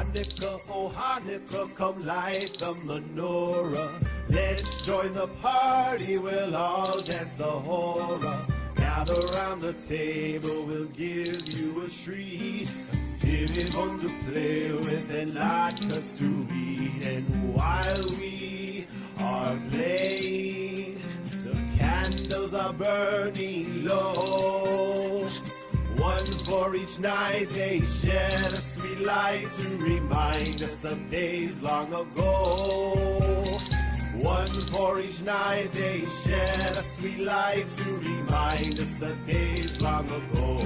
Hanukkah, oh Hanukkah, come light the menorah. Let's join the party, we'll all dance the horror. Gather round the table, we'll give you a treat. A silly one to play with and latkes to eat. And while we are playing, the candles are burning low. One for each night they shed a sweet light to remind us of days long ago. One for each night they shed a sweet light to remind us of days long ago.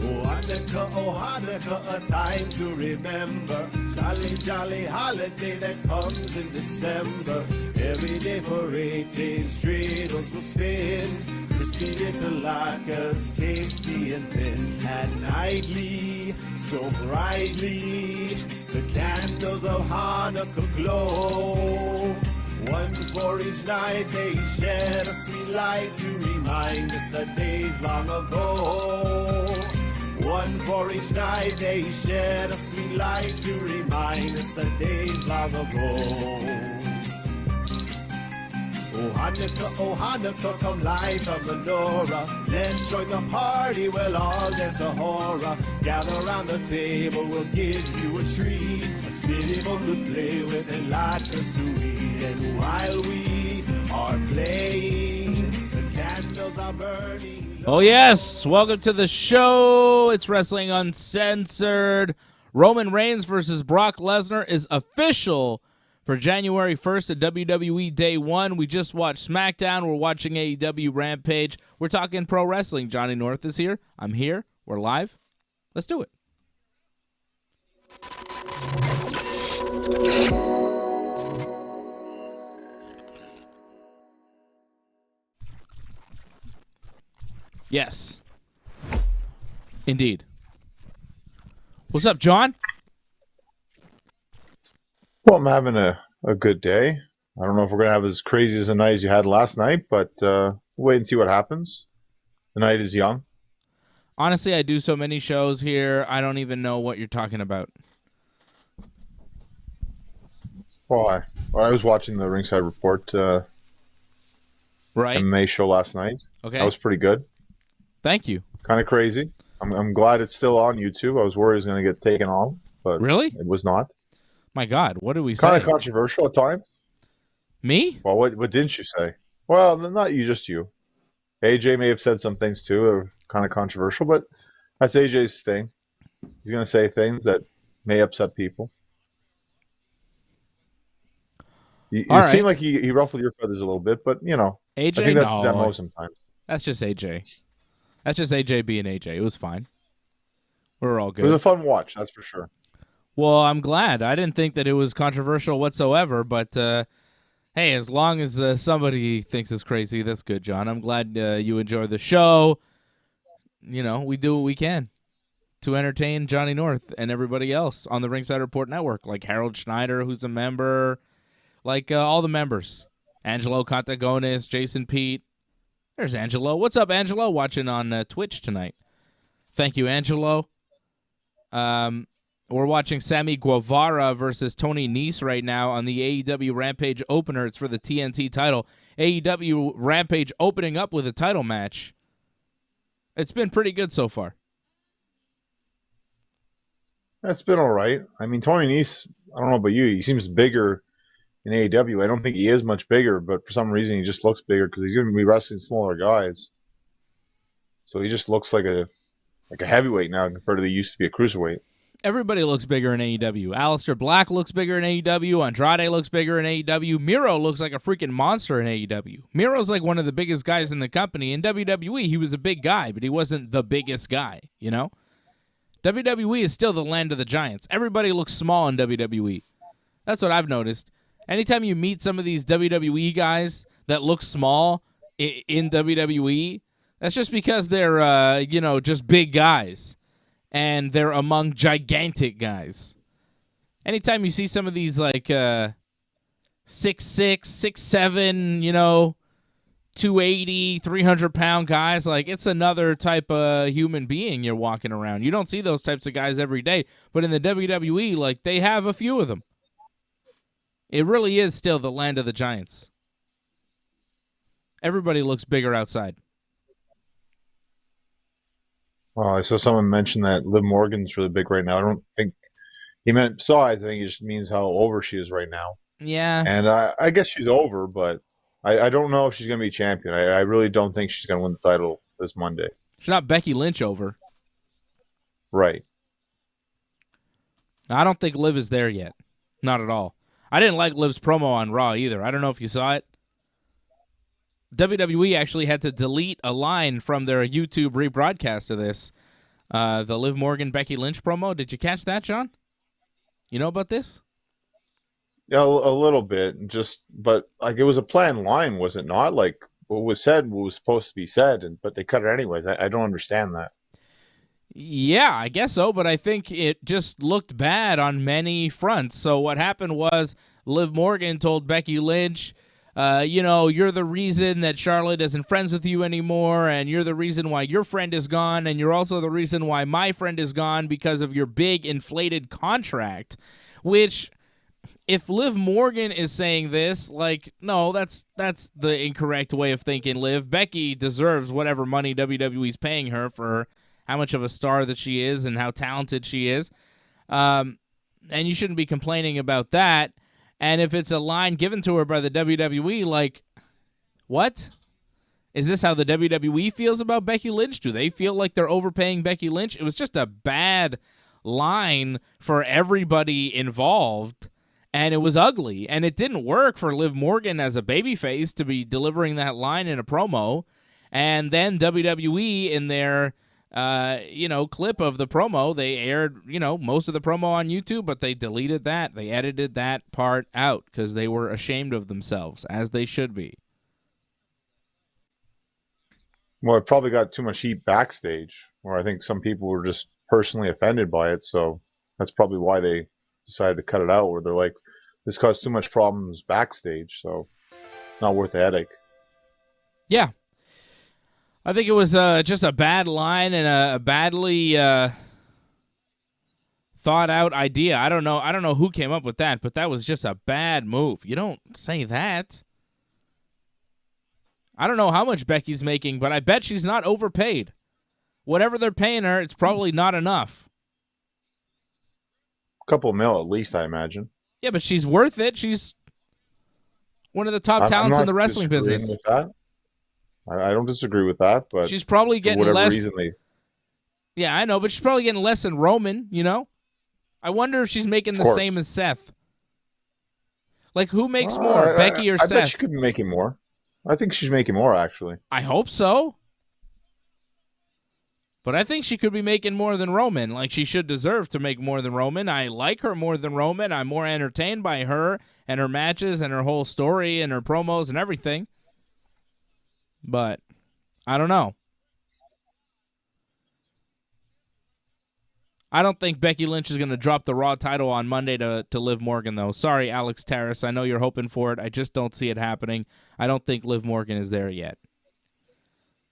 Oh Hanukkah, a time to remember. Jolly, jolly holiday that comes in December. Every day for 8 days, dreidels will spin. Crispy little latkes, tasty and thin. And nightly, so brightly, the candles of Hanukkah glow. One for each night they shed a sweet light to remind us of days long ago. One for each night they shed a sweet light to remind us of days long ago. Oh Hanukkah, come light the menorah. Let's join the party, we'll all dance the horror. Gather round the table, we'll give you a treat. A silly one to play with and latkes to eat. And while we are playing, the candles are burning. Oh yes, welcome to the show. It's Wrestling Uncensored. Roman Reigns versus Brock Lesnar is official for January 1st at WWE Day One. We just watched Smackdown. We're watching AEW Rampage. We're talking pro wrestling. Johnny North is here. I'm here. We're live. Let's do it. Yes. Indeed. What's up, John? Well, I'm having a good day. I don't know if we're going to have as crazy as a night as you had last night, but we'll wait and see what happens. The night is young. Honestly, I do so many shows here, I don't even know what you're talking about. Well, I was watching the Ringside Report Right. MMA show last night. Okay. That was pretty good. Thank you. Kind of crazy. I'm glad it's still on YouTube. I was worried it was going to get taken off, but Really? it was not. My God, what did we say? Kind of controversial at times. Me? Well, what didn't you say? Well, not you, just you. AJ may have said some things too that are kind of controversial, but that's AJ's thing. He's going to say things that may upset people. It All right. seemed like he ruffled your feathers a little bit, but, you know, AJ? I think that's No. his MO sometimes. That's just AJ. That's just AJ being AJ. It was fine. We were all It was good. a fun watch, that's for sure. Well, I'm glad. I didn't think that it was controversial whatsoever, but hey, as long as somebody thinks it's crazy, that's good, John. I'm glad you enjoy the show. You know, we do what we can to entertain Johnny North and everybody else on the Ringside Report Network, like Harold Schneider, who's a member, like all the members. Angelo Contagonis, Jason Pete. There's Angelo. What's up, Angelo? Watching on Twitch tonight. Thank you, Angelo. We're watching Sammy Guevara versus Tony Nese right now on the AEW Rampage opener. It's for the TNT title. AEW Rampage opening up with a title match. It's been pretty good so far. That's been all right. I mean, Tony Nese, I don't know about you, he seems bigger in AEW. I don't think he is much bigger, but for some reason he just looks bigger because he's going to be wrestling smaller guys. So he just looks like a heavyweight now compared to he used to be a cruiserweight. Everybody looks bigger in AEW. Aleister Black looks bigger in AEW. Andrade looks bigger in AEW. Miro looks like a freaking monster in AEW. Miro's like one of the biggest guys in the company. In WWE, he was a big guy, but he wasn't the biggest guy, you know? WWE is still the land of the giants. Everybody looks small in WWE. That's what I've noticed. Anytime you meet some of these WWE guys that look small in WWE, that's just because they're, just big guys. And they're among gigantic guys. Anytime you see some of these, 6'6", 6'7", 280, 300-pound guys. Like, it's another type of human being you're walking around. You don't see those types of guys every day. But in the WWE, like, they have a few of them. It really is still the land of the giants. Everybody looks bigger outside. Well, I saw someone mention that Liv Morgan's really big right now. I don't think he meant size. I think it just means how over she is right now. Yeah. And I guess she's over, but I don't know if she's going to be champion. I really don't think she's going to win the title this Monday. She's not Becky Lynch over. Right. I don't think Liv is there yet. Not at all. I didn't like Liv's promo on Raw either. I don't know if you saw it. WWE actually had to delete a line from their YouTube rebroadcast of this. The Liv Morgan Becky Lynch promo. Did you catch that, John? You know about this? Yeah, a little bit. But like it was a planned line, was it not? Like what was said was supposed to be said, but they cut it anyways. I don't understand that. Yeah, I guess so, but I think it just looked bad on many fronts. So what happened was Liv Morgan told Becky Lynch, you're the reason that Charlotte isn't friends with you anymore, and you're the reason why your friend is gone, and you're also the reason why my friend is gone because of your big inflated contract, which, if Liv Morgan is saying this, like, no, that's the incorrect way of thinking, Liv. Becky deserves whatever money WWE's paying her for how much of a star that she is and how talented she is. And you shouldn't be complaining about that. And if it's a line given to her by the WWE, like, what? Is this how the WWE feels about Becky Lynch? Do they feel like they're overpaying Becky Lynch? It was just a bad line for everybody involved, and it was ugly. And it didn't work for Liv Morgan as a babyface to be delivering that line in a promo. And then WWE in their clip of the promo, they aired, most of the promo on YouTube, but they deleted that. They edited that part out because they were ashamed of themselves, as they should be. Well, it probably got too much heat backstage, where I think some people were just personally offended by it, so that's probably why they decided to cut it out, where they're like, this caused too much problems backstage, so not worth the headache. Yeah. I think it was just a bad line and a badly thought out idea. I don't know who came up with that, but that was just a bad move. You don't say that. I don't know how much Becky's making, but I bet she's not overpaid. Whatever they're paying her, it's probably not enough. A couple of mil at least, I imagine. Yeah, but she's worth it. She's one of the top talents in the wrestling business. With that. I don't disagree with that, but she's probably getting less. Reason Yeah, I know, but she's probably getting less than Roman, I wonder if she's making the same as Seth. Like, who makes more, Becky or Seth? I bet she could be making more. I think she's making more, actually. I hope so. But I think she could be making more than Roman. Like, she should deserve to make more than Roman. I like her more than Roman. I'm more entertained by her and her matches and her whole story and her promos and everything. But I don't know. I don't think Becky Lynch is going to drop the Raw title on Monday to Liv Morgan, though. Sorry, Alex Terrace. I know you're hoping for it. I just don't see it happening. I don't think Liv Morgan is there yet.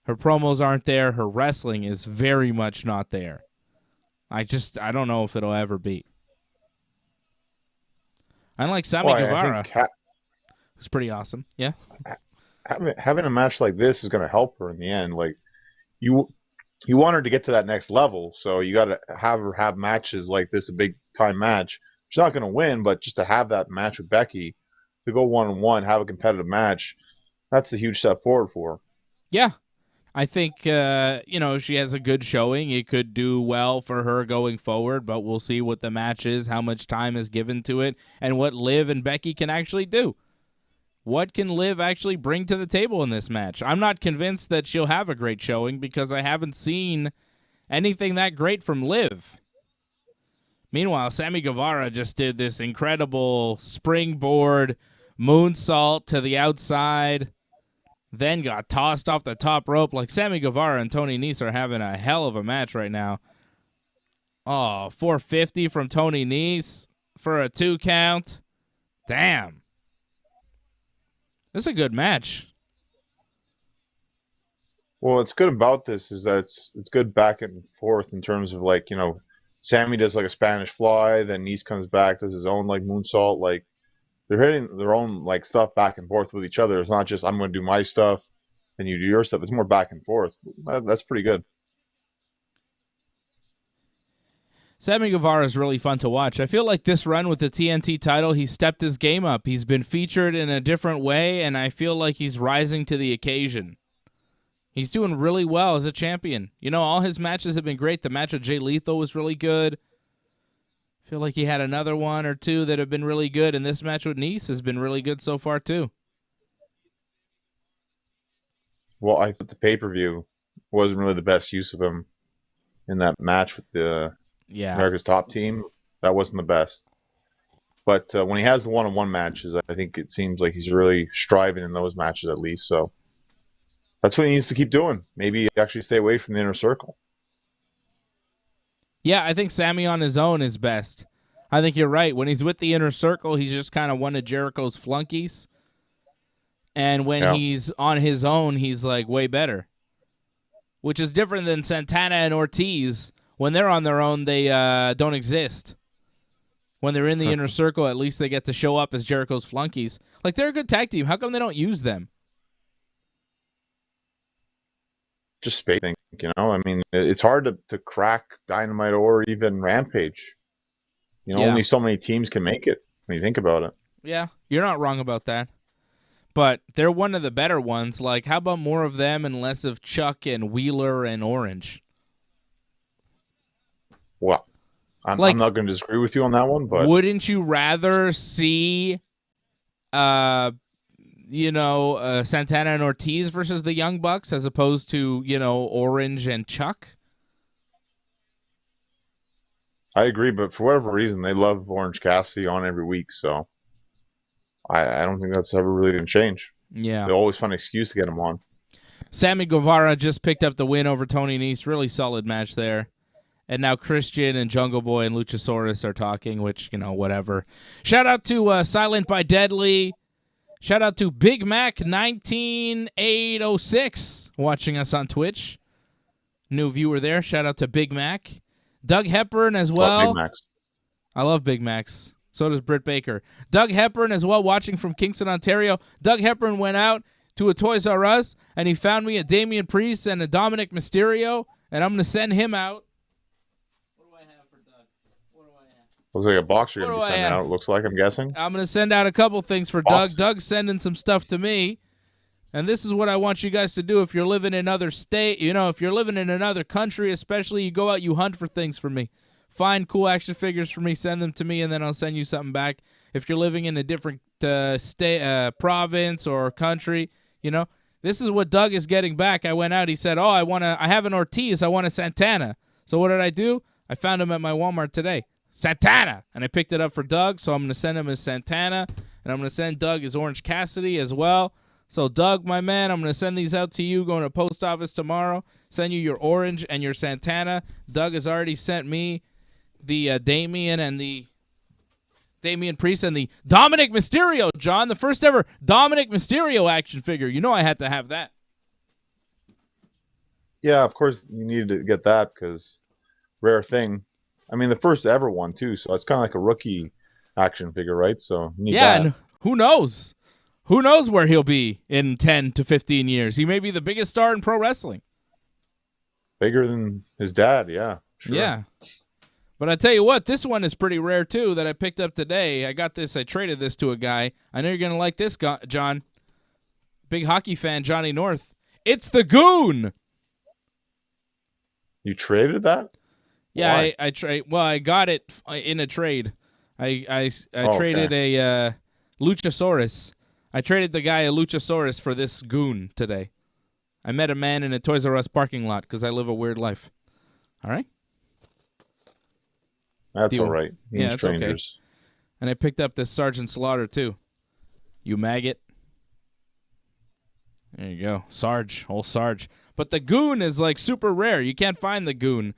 Her promos aren't there. Her wrestling is very much not there. I don't know if it'll ever be. Unlike Sammy Guevara, who's pretty awesome. Yeah. Having a match like this is going to help her in the end. Like, you want her to get to that next level, so you got to have her have matches like this, a big time match. She's not going to win, but just to have that match with Becky, to go 1-on-1, have a competitive match, that's a huge step forward for her. Yeah. I think, she has a good showing. It could do well for her going forward, but we'll see what the match is, how much time is given to it, and what Liv and Becky can actually do. What can Liv actually bring to the table in this match? I'm not convinced that she'll have a great showing because I haven't seen anything that great from Liv. Meanwhile, Sammy Guevara just did this incredible springboard moonsault to the outside, then got tossed off the top rope. Like, Sammy Guevara and Tony Nese are having a hell of a match right now. Oh, 450 from Tony Nese for a 2 count. Damn. This is a good match. Well, what's good about this is that it's good back and forth in terms of like, Sammy does like a Spanish fly, then Nese comes back, does his own like moonsault. Like they're hitting their own like stuff back and forth with each other. It's not just I'm going to do my stuff and you do your stuff. It's more back and forth. That's pretty good. Sammy Guevara is really fun to watch. I feel like this run with the TNT title, he stepped his game up. He's been featured in a different way, and I feel like he's rising to the occasion. He's doing really well as a champion. All his matches have been great. The match with Jay Lethal was really good. I feel like he had another one or two that have been really good, and this match with Nese has been really good so far, too. Well, I thought the pay-per-view wasn't really the best use of him in that match with the America's Top Team. That wasn't the best. But when he has the one-on-one matches, I think it seems like he's really striving in those matches at least. So that's what he needs to keep doing. Maybe actually stay away from the inner circle. Yeah, I think Sammy on his own is best. I think you're right. When he's with the inner circle, he's just kind of one of Jericho's flunkies. And when he's on his own, he's like way better. Which is different than Santana and Ortiz. When they're on their own, they don't exist. When they're in the inner circle, at least they get to show up as Jericho's flunkies. Like, they're a good tag team. How come they don't use them? Just spacing, I mean, it's hard to crack Dynamite or even Rampage. Only so many teams can make it when you think about it. Yeah, you're not wrong about that. But they're one of the better ones. Like, how about more of them and less of Chuck and Wheeler and Orange? Well, I'm not going to disagree with you on that one, but wouldn't you rather see, Santana and Ortiz versus the Young Bucks as opposed to, Orange and Chuck? I agree, but for whatever reason, they love Orange Cassidy on every week, so I don't think that's ever really going to change. Yeah. They always find an excuse to get him on. Sammy Guevara just picked up the win over Tony Nese. Really solid match there. And now Christian and Jungle Boy and Luchasaurus are talking, which, whatever. Shout out to Silent by Deadly. Shout out to Big Mac 19806 watching us on Twitch. New viewer there. Shout out to Big Mac. Doug Hepburn as well. Big Macs. I love Big Macs. So does Britt Baker. Doug Hepburn as well watching from Kingston, Ontario. Doug Hepburn went out to a Toys R Us, and he found me a Damian Priest and a Dominic Mysterio, and I'm going to send him out. Looks like a box you're going to be sending out, looks like, I'm guessing. I'm going to send out a couple things for Doug. Doug's sending some stuff to me. And this is what I want you guys to do if you're living in another state. If you're living in another country, especially, you go out, you hunt for things for me. Find cool action figures for me, send them to me, and then I'll send you something back. If you're living in a different province or country, this is what Doug is getting back. I went out. He said, I have an Ortiz. I want a Santana. So what did I do? I found him at my Walmart today. Santana! And I picked it up for Doug, so I'm going to send him his Santana, and I'm going to send Doug his Orange Cassidy as well. So, Doug, my man, I'm going to send these out to you, going to post office tomorrow, send you your Orange and your Santana. Doug has already sent me the Damian Priest and the Dominic Mysterio, John, the first ever Dominic Mysterio action figure. I had to have that. Yeah, of course you needed to get that because rare thing. I mean, the first ever one, too, so it's kind of like a rookie action figure, right? So you need that. And who knows? Who knows where he'll be in 10 to 15 years? He may be the biggest star in pro wrestling. Bigger than his dad, yeah. Sure. Yeah. But I tell you what, this one is pretty rare, too, that I picked up today. I traded this to a guy. I know you're going to like this, John. Big hockey fan, Johnny North. It's the Goon! You traded that? Yeah, I got it in a trade. I traded a Luchasaurus. I traded the guy a Luchasaurus for this Goon today. I met a man in a Toys R Us parking lot because I live a weird life. All right? That's all right. Yeah, that's strangers. Okay. And I picked up this Sergeant Slaughter, too. You maggot. There you go. Old Sarge. But the Goon is, like, super rare. You can't find the Goon.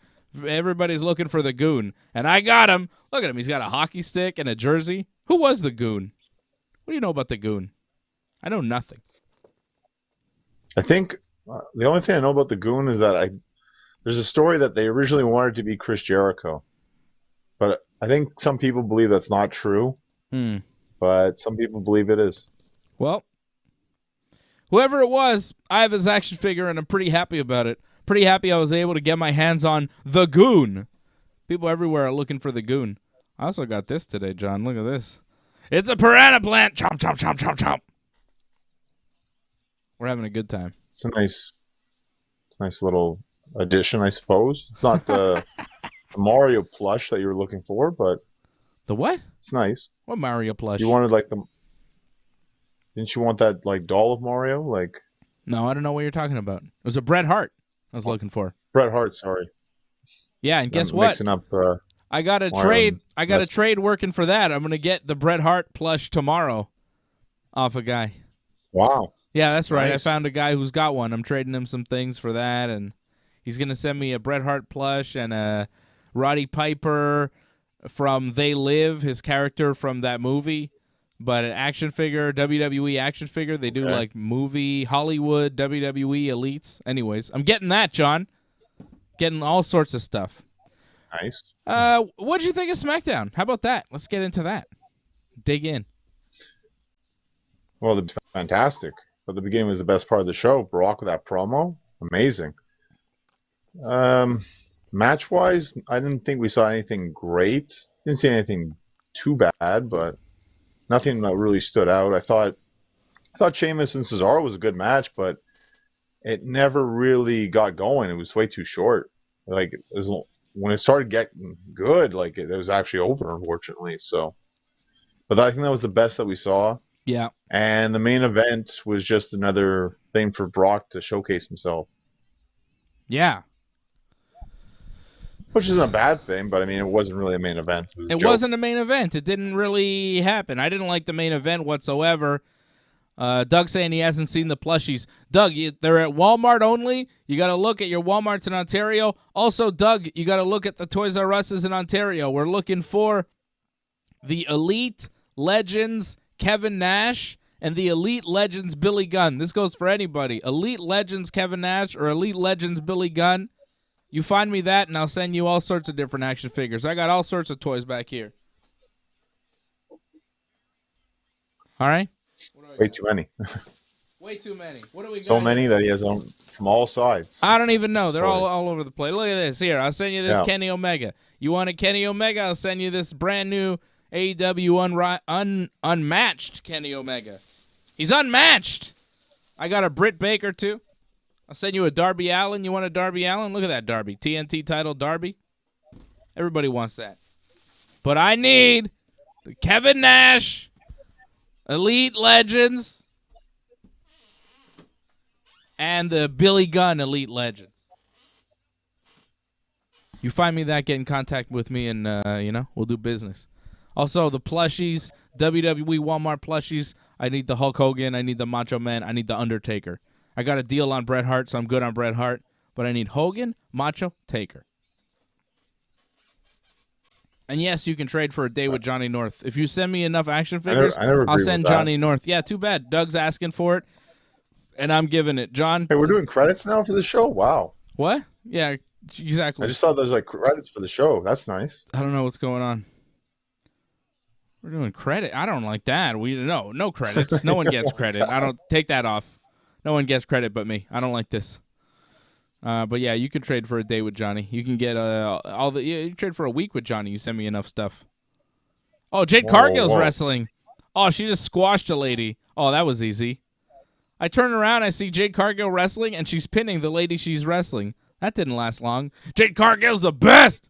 Everybody's looking for the Goon. And I got him. Look at him. He's got a hockey stick and a jersey. Who was the Goon? What do you know about the Goon? I know nothing. I think The only thing I know about the Goon is that there's a story that they originally wanted to be Chris Jericho, but I think some people believe that's not true. But some people believe it is. Well, whoever it was, I have his action figure, and I'm pretty happy about it. Pretty happy I was able to get my hands on the Goon. People everywhere are looking for the Goon. I also got this today, John. Look at this. It's a piranha plant. Chomp, chomp, chomp, chomp, chomp. We're having a good time. It's a nice little addition, I suppose. It's not the Mario plush that you were looking for, but the what? It's nice. What Mario plush? You wanted Didn't you want that doll of Mario? No, I don't know what you're talking about. It was a Bret Hart I was looking for. Bret Hart, sorry. Yeah, and guess what? Mixing up. I got a trade. I got a trade working for that. I'm gonna get the Bret Hart plush tomorrow, off a guy. Wow. Yeah, that's right. Nice. I found a guy who's got one. I'm trading him some things for that, and he's gonna send me a Bret Hart plush and a Roddy Piper from They Live, his character from that movie, but an action figure, WWE action figure. They do like movie, Hollywood, WWE elites. Anyways, I'm getting that, John. Getting all sorts of stuff. Nice. What'd you think of SmackDown? How about that? Let's get into that. Dig in. Well, it's fantastic. But the beginning was the best part of the show. Brock with that promo, amazing. Match-wise, I didn't think we saw anything great. Didn't see anything too bad, but nothing that really stood out. I thought Sheamus and Cesaro was a good match, but it never really got going. It was way too short. When it started getting good, it was actually over, unfortunately. So, but I think that was the best that we saw. Yeah. And the main event was just another thing for Brock to showcase himself. Yeah. Which isn't a bad thing, but I mean, it wasn't really a main event. It wasn't a main event. It didn't really happen. I didn't like the main event whatsoever. Doug saying he hasn't seen the plushies. Doug, they're at Walmart only. You got to look at your Walmarts in Ontario. Also, Doug, you got to look at the Toys R Us's in Ontario. We're looking for the Elite Legends Kevin Nash and the Elite Legends Billy Gunn. This goes for anybody. Elite Legends Kevin Nash or Elite Legends Billy Gunn. You find me that, and I'll send you all sorts of different action figures. I got all sorts of toys back here. All right? Way too many. Way too many. What do we got? So many that he has on from all sides. I don't even know. They're all over the place. Look at this. Here, I'll send you this Kenny Omega. You want a Kenny Omega? I'll send you this brand new AEW unmatched Kenny Omega. He's unmatched. I got a Britt Baker, too. I'll send you a Darby Allin. You want a Darby Allin? Look at that Darby. TNT title Darby. Everybody wants that. But I need the Kevin Nash Elite Legends and the Billy Gunn Elite Legends. You find me that, get in contact with me, and, we'll do business. Also, the plushies, WWE Walmart plushies. I need the Hulk Hogan. I need the Macho Man. I need the Undertaker. I got a deal on Bret Hart, so I'm good on Bret Hart. But I need Hogan, Macho, Taker. And yes, you can trade for a day with Johnny North. If you send me enough action figures, I'll send Johnny North. Yeah, too bad. Doug's asking for it, and I'm giving it. John? Hey, we're doing credits now for the show? Wow. What? Yeah, exactly. I just thought there's credits for the show. That's nice. I don't know what's going on. We're doing credit. I don't like that. No credits. No one gets credit. I don't take that off. No one gets credit but me. I don't like this. But yeah, you can trade for a day with Johnny. You can get you can trade for a week with Johnny. You send me enough stuff. Oh, Jade Cargill's wrestling. Oh, she just squashed a lady. Oh, that was easy. I turn around, I see Jade Cargill wrestling, and she's pinning the lady she's wrestling. That didn't last long. Jade Cargill's the best.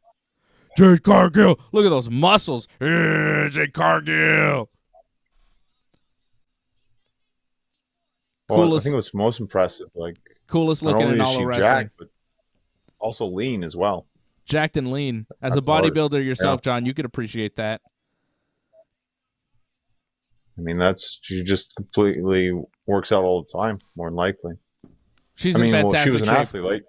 Jade Cargill. Look at those muscles. Jade Cargill. Well, I think it was most impressive. Coolest looking in all of wrestling. Jacked, but also lean as well. Jacked and lean. As a bodybuilder yourself, John, you could appreciate that. I mean, she just completely works out all the time, more than likely. She's in fantastic she was an shape. athlete.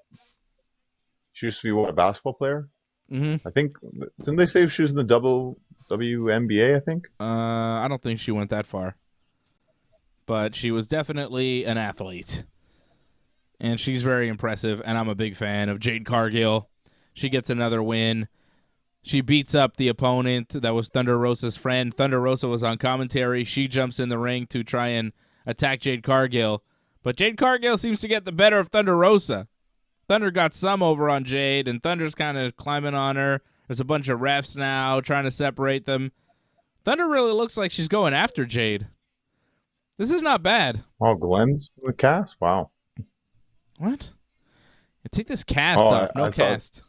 She used to be a basketball player? Mm-hmm. I think, didn't they say she was in the WNBA, I think? I don't think she went that far. But she was definitely an athlete. and she's very impressive, and I'm a big fan of Jade Cargill. She gets another win. She beats up the opponent that was Thunder Rosa's friend. Thunder Rosa was on commentary. She jumps in the ring to try and attack Jade Cargill, but Jade Cargill seems to get the better of Thunder Rosa. Thunder got some over on Jade, and Thunder's kind of climbing on her. There's a bunch of refs now trying to separate them. Thunder really looks like she's going after Jade. This is not bad. Oh, Glenn's in the cast? Wow. What? Take this cast off. No cast.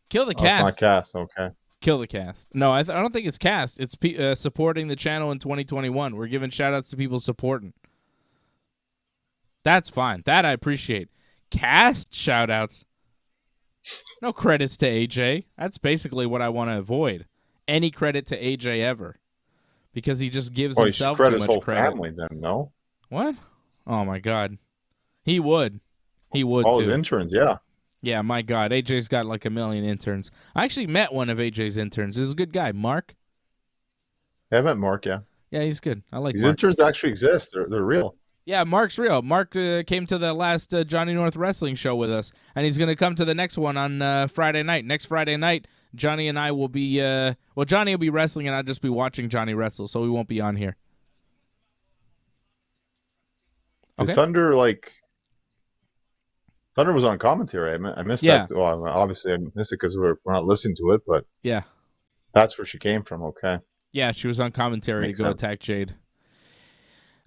Kill the cast. It's not cast. Okay. Kill the cast. No, I don't think it's cast. It's supporting the channel in 2021. We're giving shout-outs to people supporting. That's fine. That I appreciate. Cast shout-outs. No credits to AJ. That's basically what I want to avoid. Any credit to AJ ever. Because he just gives himself too much credit. His whole family then, no? What? Oh, my God. He would. He would, all too. His interns, yeah. Yeah, my God. AJ's got like 1 million interns. I actually met one of AJ's interns. He's a good guy. Mark? Yeah, I met Mark, yeah. Yeah, he's good. I like These Mark. interns actually exist. They're real. Yeah, Mark's real. Mark came to the last Johnny North Wrestling show with us, and he's going to come to the next one on Friday night. Next Friday night, Johnny and I will be, Johnny will be wrestling, and I'll just be watching Johnny wrestle, so we won't be on here. Okay. Thunder was on commentary. I missed that. Well, obviously I missed it because we're not listening to it, but yeah, that's where she came from. Okay. Yeah, she was on commentary to go attack Jade.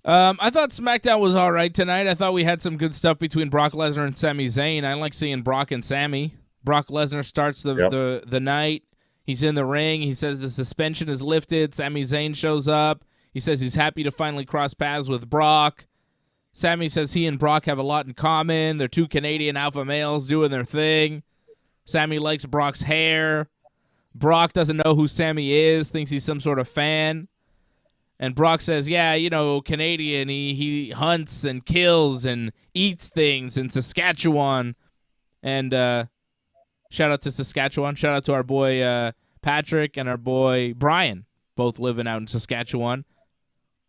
I thought SmackDown was all right tonight. I thought we had some good stuff between Brock Lesnar and Sami Zayn. I like seeing Brock and Sami. Brock Lesnar starts the night. He's in the ring. He says the suspension is lifted. Sami Zayn shows up. He says he's happy to finally cross paths with Brock. Sami says he and Brock have a lot in common. They're two Canadian alpha males doing their thing. Sami likes Brock's hair. Brock doesn't know who Sami is, thinks he's some sort of fan. And Brock says, yeah, Canadian, he hunts and kills and eats things in Saskatchewan. And shout out to Saskatchewan. Shout out to our boy Patrick and our boy Brian, both living out in Saskatchewan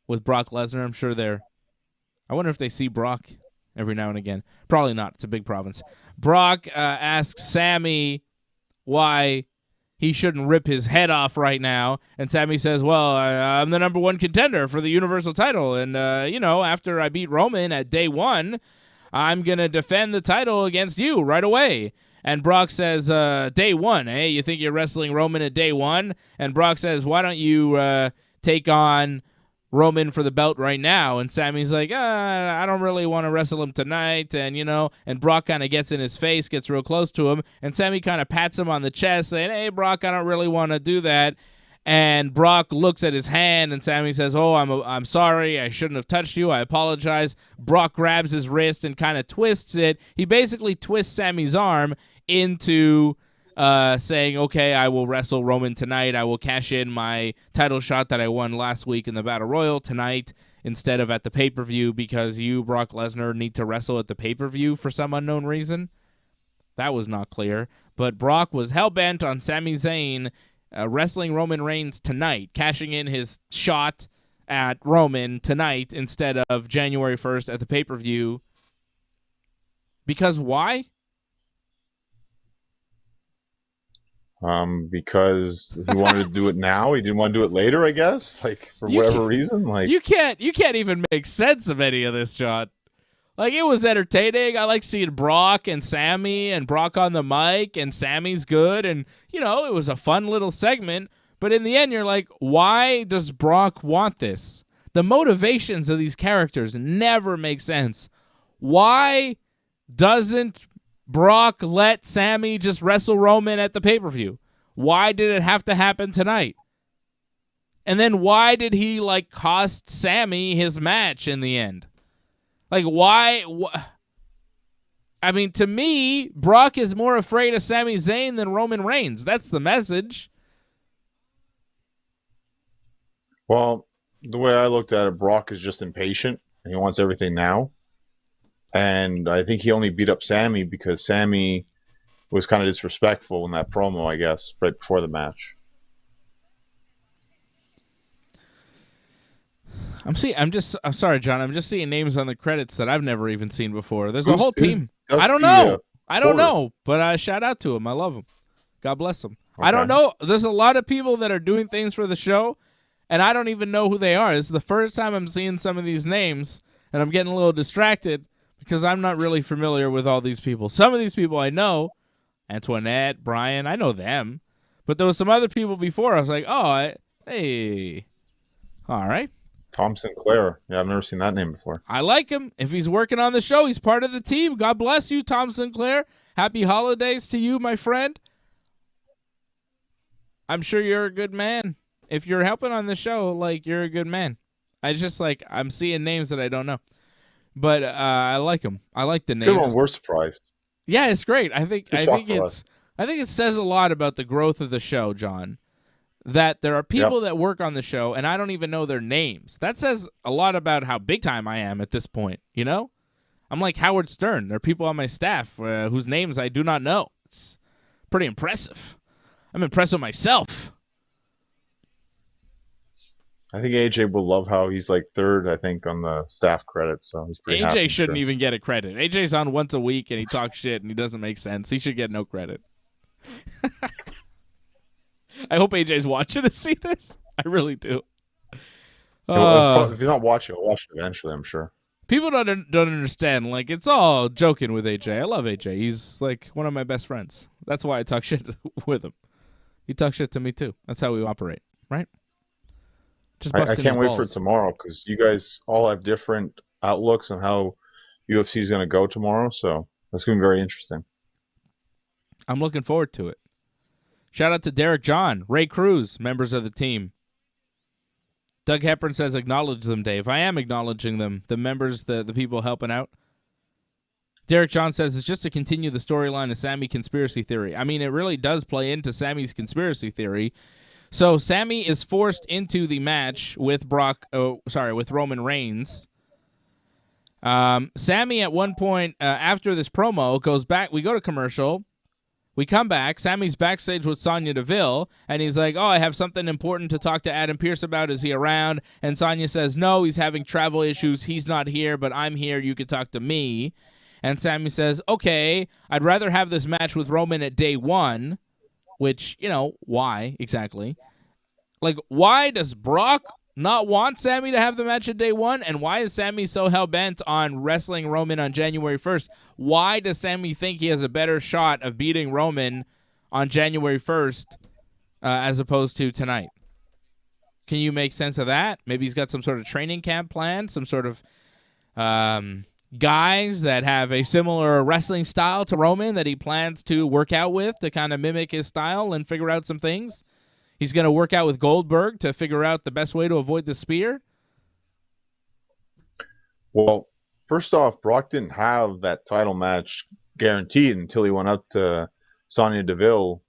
with Brock Lesnar. I'm sure I wonder if they see Brock every now and again. Probably not. It's a big province. Brock asks Sami why he shouldn't rip his head off right now. And Sami says, well, I'm the number one contender for the Universal title. And, after I beat Roman at Day One, I'm going to defend the title against you right away. And Brock says, Day One, eh? You think you're wrestling Roman at Day One? And Brock says, why don't you take on Roman for the belt right now? And Sami's like, I don't really want to wrestle him tonight. And, and Brock kind of gets in his face, gets real close to him. And Sami kind of pats him on the chest saying, hey, Brock, I don't really want to do that. And Brock looks at his hand and Sami says, oh, I'm sorry. I shouldn't have touched you. I apologize. Brock grabs his wrist and kind of twists it. He basically twists Sami's arm into saying, okay, I will wrestle Roman tonight. I will cash in my title shot that I won last week in the Battle Royal tonight instead of at the pay-per-view because you, Brock Lesnar, need to wrestle at the pay-per-view for some unknown reason. That was not clear. But Brock was hell-bent on Sami Zayn wrestling Roman Reigns tonight, cashing in his shot at Roman tonight instead of January 1st at the pay-per-view. Because why? Because he wanted to do it now. He didn't want to do it later, I guess. For whatever reason. You can't even make sense of any of this, John. It was entertaining. I like seeing Brock and Sami and Brock on the mic, and Sami's good, and it was a fun little segment. But in the end, you're like, why does Brock want this? The motivations of these characters never make sense. Why doesn't Brock let Sami just wrestle Roman at the pay-per-view? Why did it have to happen tonight? And then why did he cost Sami his match in the end? Why? I mean, to me, Brock is more afraid of Sami Zayn than Roman Reigns. That's the message. Well, the way I looked at it, Brock is just impatient and he wants everything now. And I think he only beat up Sami because Sami was kind of disrespectful in that promo, I guess, right before the match. I'm sorry, John. I'm just seeing names on the credits that I've never even seen before. There's a whole team. I don't know. I don't know, but shout out to him. I love him. God bless him. Okay. I don't know. There's a lot of people that are doing things for the show, and I don't even know who they are. This is the first time I'm seeing some of these names, and I'm getting a little distracted because I'm not really familiar with all these people. Some of these people I know, Antoinette, Brian, I know them, but there was some other people before. I was like, hey, all right. Tom Sinclair. Yeah, I've never seen that name before. I like him. If he's working on the show, he's part of the team. God bless you, Tom Sinclair. Happy holidays to you, my friend. I'm sure you're a good man. If you're helping on the show, like, you're a good man. I'm seeing names that I don't know. But I like them. I like the names. Good one. We're surprised. Yeah, it's great. I think it says a lot about the growth of the show, John. That there are people that work on the show, and I don't even know their names. That says a lot about how big time I am at this point, you know? I'm like Howard Stern. There are people on my staff whose names I do not know. It's pretty impressive. I'm impressed with myself. I think AJ will love how he's like third, I think, on the staff credits. So he's pretty happy. AJ shouldn't even get a credit. AJ's on once a week, and he talks shit, and he doesn't make sense. He should get no credit. I hope AJ's watching to see this. I really do. If he's not watching, he'll watch it eventually, I'm sure. People don't understand. Like, it's all joking with AJ. I love AJ. He's like one of my best friends. That's why I talk shit with him. He talks shit to me too. That's how we operate, right? Just I can't wait for tomorrow because you guys all have different outlooks on how UFC is going to go tomorrow. So that's going to be very interesting. I'm looking forward to it. Shout out to Derek John, Ray Cruz, members of the team. Doug Hepburn says, acknowledge them, Dave. I am acknowledging them, the members, the people helping out. Derek John says, it's just to continue the storyline of Sammy conspiracy theory. I mean, it really does play into Sammy's conspiracy theory. So Sammy is forced into the match with with Roman Reigns. Sammy at one point, after this promo, goes back. We go to commercial. We come back. Sammy's backstage with Sonya Deville, and he's like, I have something important to talk to Adam Pearce about. Is he around? And Sonya says, no, he's having travel issues. He's not here, but I'm here. You can talk to me. And Sammy says, okay, I'd rather have this match with Roman at day one, which, why exactly? Like, why does Brock not want Sammy to have the match at day one? And why is Sammy so hell-bent on wrestling Roman on January 1st? Why does Sammy think he has a better shot of beating Roman on January 1st as opposed to tonight? Can you make sense of that? Maybe he's got some sort of training camp plan, some sort of guys that have a similar wrestling style to Roman that he plans to work out with to kind of mimic his style and figure out some things. He's going to work out with Goldberg to figure out the best way to avoid the spear. Well, first off, Brock didn't have that title match guaranteed until he went up to Sonya Deville,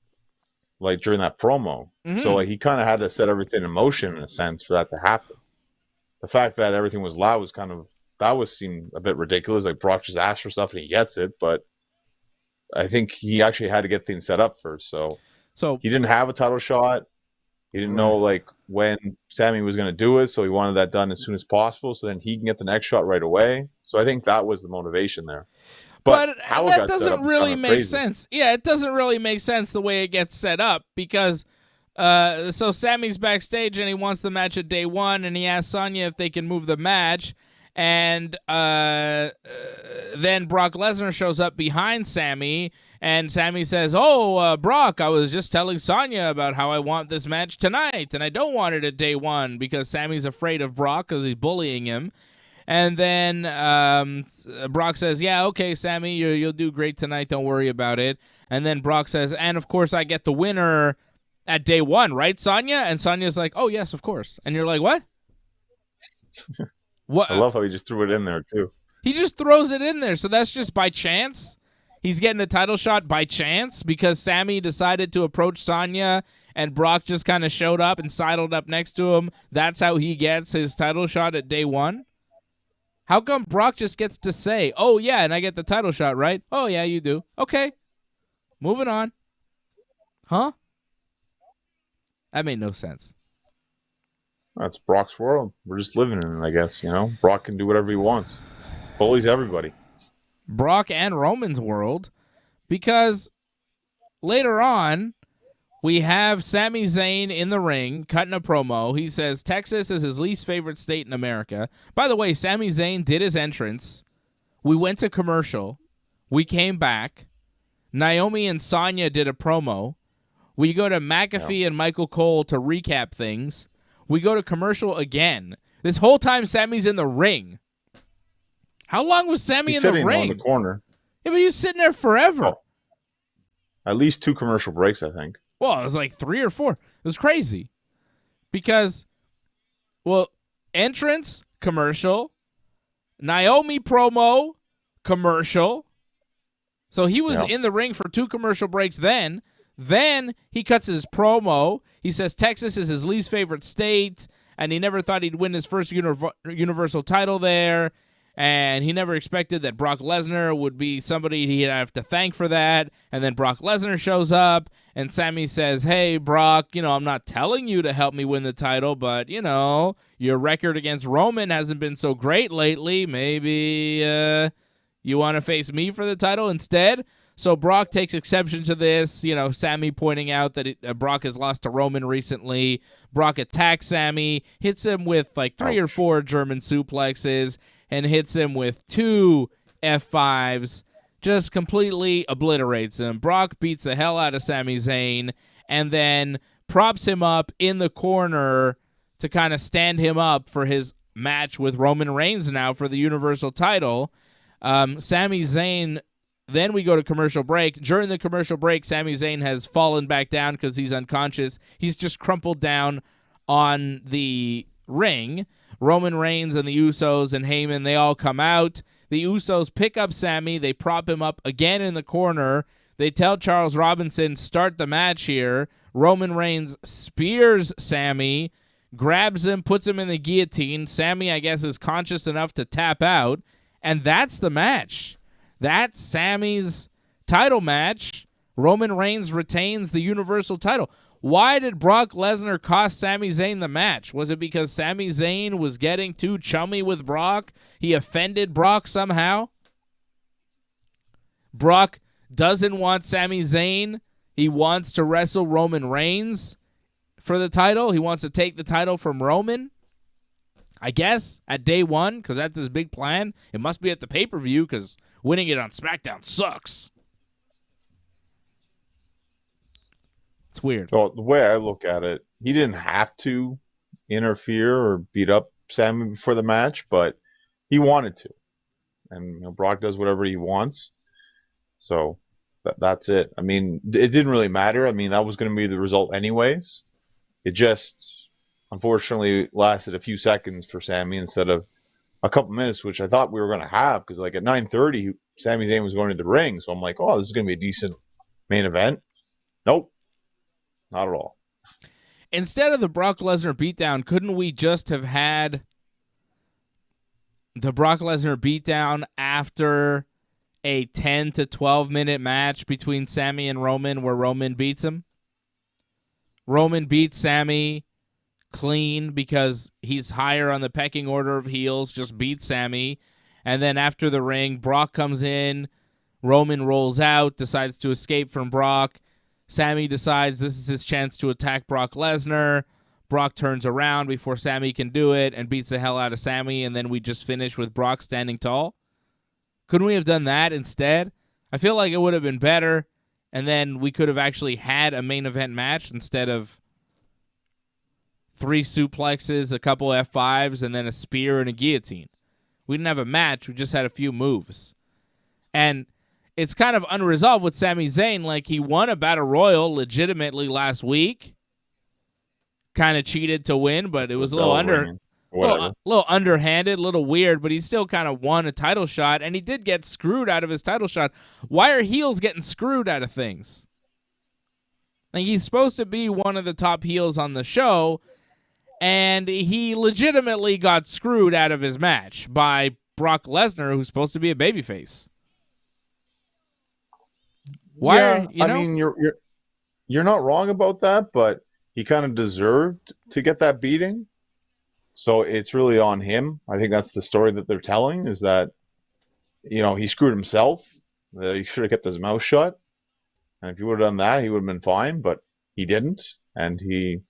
like during that promo. Mm-hmm. So like he kind of had to set everything in motion in a sense for that to happen. The fact that everything was loud was seemed a bit ridiculous. Like Brock just asked for stuff and he gets it, but I think he actually had to get things set up first. So he didn't have a title shot. He didn't know like when Sammy was going to do it, so he wanted that done as soon as possible, so then he can get the next shot right away. So I think that was the motivation there. But how that doesn't really make sense. Yeah, it doesn't really make sense the way it gets set up because so Sammy's backstage and he wants the match at day one, and he asks Sonya if they can move the match, and then Brock Lesnar shows up behind Sammy. And Sammy says, Brock, I was just telling Sonya about how I want this match tonight, and I don't want it at day one because Sammy's afraid of Brock because he's bullying him. And then Brock says, yeah, okay, Sammy, you'll do great tonight. Don't worry about it. And then Brock says, and of course I get the winner at day one, right, Sonya? And Sonya's like, oh, yes, of course. And you're like, what? What? I love how he just threw it in there, too. He just throws it in there, so that's just by chance? He's getting a title shot by chance because Sammy decided to approach Sonya and Brock just kind of showed up and sidled up next to him. That's how he gets his title shot at day one? How come Brock just gets to say, oh, yeah, and I get the title shot, right? Oh, yeah, you do. Okay. Moving on. Huh? That made no sense. That's Brock's world. We're just living in it, I guess. Brock can do whatever he wants. Bullies everybody. Brock and Roman's world, because later on, we have Sami Zayn in the ring cutting a promo. He says Texas is his least favorite state in America. By the way, Sami Zayn did his entrance. We went to commercial. We came back. Naomi and Sonya did a promo. We go to McAfee and Michael Cole to recap things. We go to commercial again. This whole time, Sammy's in the ring. How long was Sammy in the ring? He's sitting in the corner. Yeah, but he was sitting there forever. Oh. At least 2 commercial breaks, I think. Well, it was like 3 or 4. It was crazy. Because, well, entrance, commercial, Naomi promo, commercial. So he was in the ring for 2 commercial breaks then. Then he cuts his promo. He says Texas is his least favorite state, and he never thought he'd win his first Universal title there. And he never expected that Brock Lesnar would be somebody he'd have to thank for that. And then Brock Lesnar shows up, and Sammy says, hey, Brock, I'm not telling you to help me win the title, but, your record against Roman hasn't been so great lately. Maybe you want to face me for the title instead? So Brock takes exception to this, Sammy pointing out that Brock has lost to Roman recently. Brock attacks Sammy, hits him with like 3 or 4 German suplexes, and hits him with 2 F5s, just completely obliterates him. Brock beats the hell out of Sami Zayn, and then props him up in the corner to kind of stand him up for his match with Roman Reigns now for the Universal title. Sami Zayn, then we go to commercial break. During the commercial break, Sami Zayn has fallen back down because he's unconscious. He's just crumpled down on the ring. Roman Reigns and the Usos and Heyman, they all come out. The Usos pick up Sammy. They prop him up again in the corner. They tell Charles Robinson, start the match here. Roman Reigns spears Sammy, grabs him, puts him in the guillotine. Sammy, I guess, is conscious enough to tap out. And that's the match. That's Sammy's title match. Roman Reigns retains the Universal title. Why did Brock Lesnar cost Sami Zayn the match? Was it because Sami Zayn was getting too chummy with Brock? He offended Brock somehow? Brock doesn't want Sami Zayn. He wants to wrestle Roman Reigns for the title. He wants to take the title from Roman, I guess, at day one, because that's his big plan. It must be at the pay-per-view, because winning it on Smackdown sucks. It's weird. So the way I look at it, he didn't have to interfere or beat up Sammy before the match, but he wanted to. And Brock does whatever he wants. So that's it. I mean, it didn't really matter. I mean, that was going to be the result anyways. It just, unfortunately, lasted a few seconds for Sammy instead of a couple minutes, which I thought we were going to have, because like at 9:30, Sami Zayn was going to the ring. So I'm like, oh, this is going to be a decent main event. Nope. Not at all. Instead of the Brock Lesnar beatdown, couldn't we just have had the Brock Lesnar beatdown after a 10 to 12 minute match between Sammy and Roman where Roman beats him? Roman beats Sammy clean because he's higher on the pecking order of heels, just beats Sammy. And then after the ring, Brock comes in, Roman rolls out, decides to escape from Brock. Sammy decides this is his chance to attack Brock Lesnar. Brock turns around before Sammy can do it and beats the hell out of Sammy, and then we just finish with Brock standing tall. Couldn't we have done that instead? I feel like it would have been better, and then we could have actually had a main event match instead of 3 suplexes, a couple F5s, and then a spear and a guillotine. We didn't have a match. We just had a few moves. And it's kind of unresolved with Sami Zayn. Like, he won a Battle Royal legitimately last week. Kind of cheated to win, but it was a little little underhanded, a little weird, but he still kind of won a title shot, and he did get screwed out of his title shot. Why are heels getting screwed out of things? Like, he's supposed to be one of the top heels on the show, and he legitimately got screwed out of his match by Brock Lesnar, who's supposed to be a babyface. I mean, you're not wrong about that, but he kind of deserved to get that beating. So it's really on him. I think that's the story that they're telling, is that, he screwed himself. He should have kept his mouth shut. And if he would have done that, he would have been fine, but he didn't. And he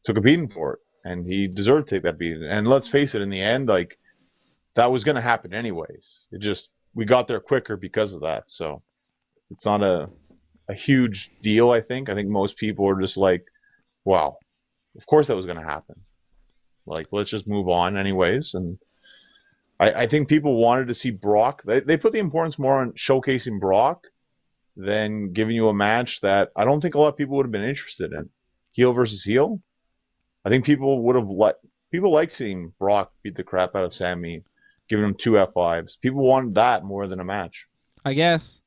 took a beating for it. And he deserved to take that beating. And let's face it, in the end, like, that was going to happen anyways. We got there quicker because of that. So it's not a huge deal, I think. I think most people are just like, wow, of course that was going to happen. Like, let's just move on anyways. And I think people wanted to see Brock. They put the importance more on showcasing Brock than giving you a match that I don't think a lot of people would have been interested in. Heel versus heel. I think people would have people like seeing Brock beat the crap out of Sammy, giving him 2 F5s. People wanted that more than a match, I guess.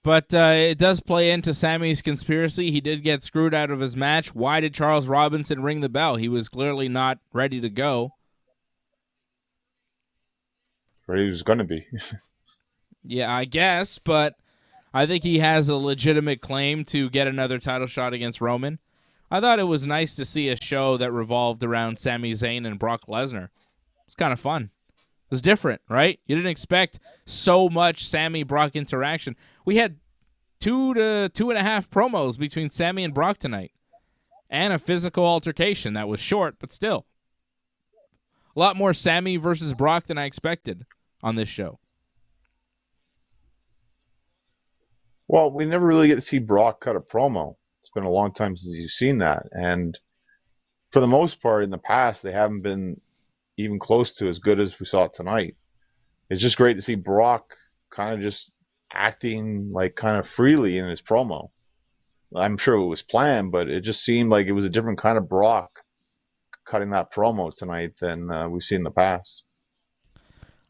But it does play into Sammy's conspiracy. He did get screwed out of his match. Why did Charles Robinson ring the bell? He was clearly not ready to go. or he was going to be. Yeah, I guess, but I think he has a legitimate claim to get another title shot against Roman. I thought it was nice to see a show that revolved around Sami Zayn and Brock Lesnar. It's kind of fun. It was different, right? You didn't expect so much Sammy-Brock interaction. We had 2 to 2.5 promos between Sammy and Brock tonight, and a physical altercation that was short, but still. A lot more Sammy versus Brock than I expected on this show. Well, we never really get to see Brock cut a promo. It's been a long time since you've seen that. And for the most part, in the past, they haven't been even close to as good as we saw tonight. It's just great to see Brock kind of just acting like kind of freely in his promo. I'm sure it was planned, but it just seemed like it was a different kind of Brock cutting that promo tonight than we've seen in the past.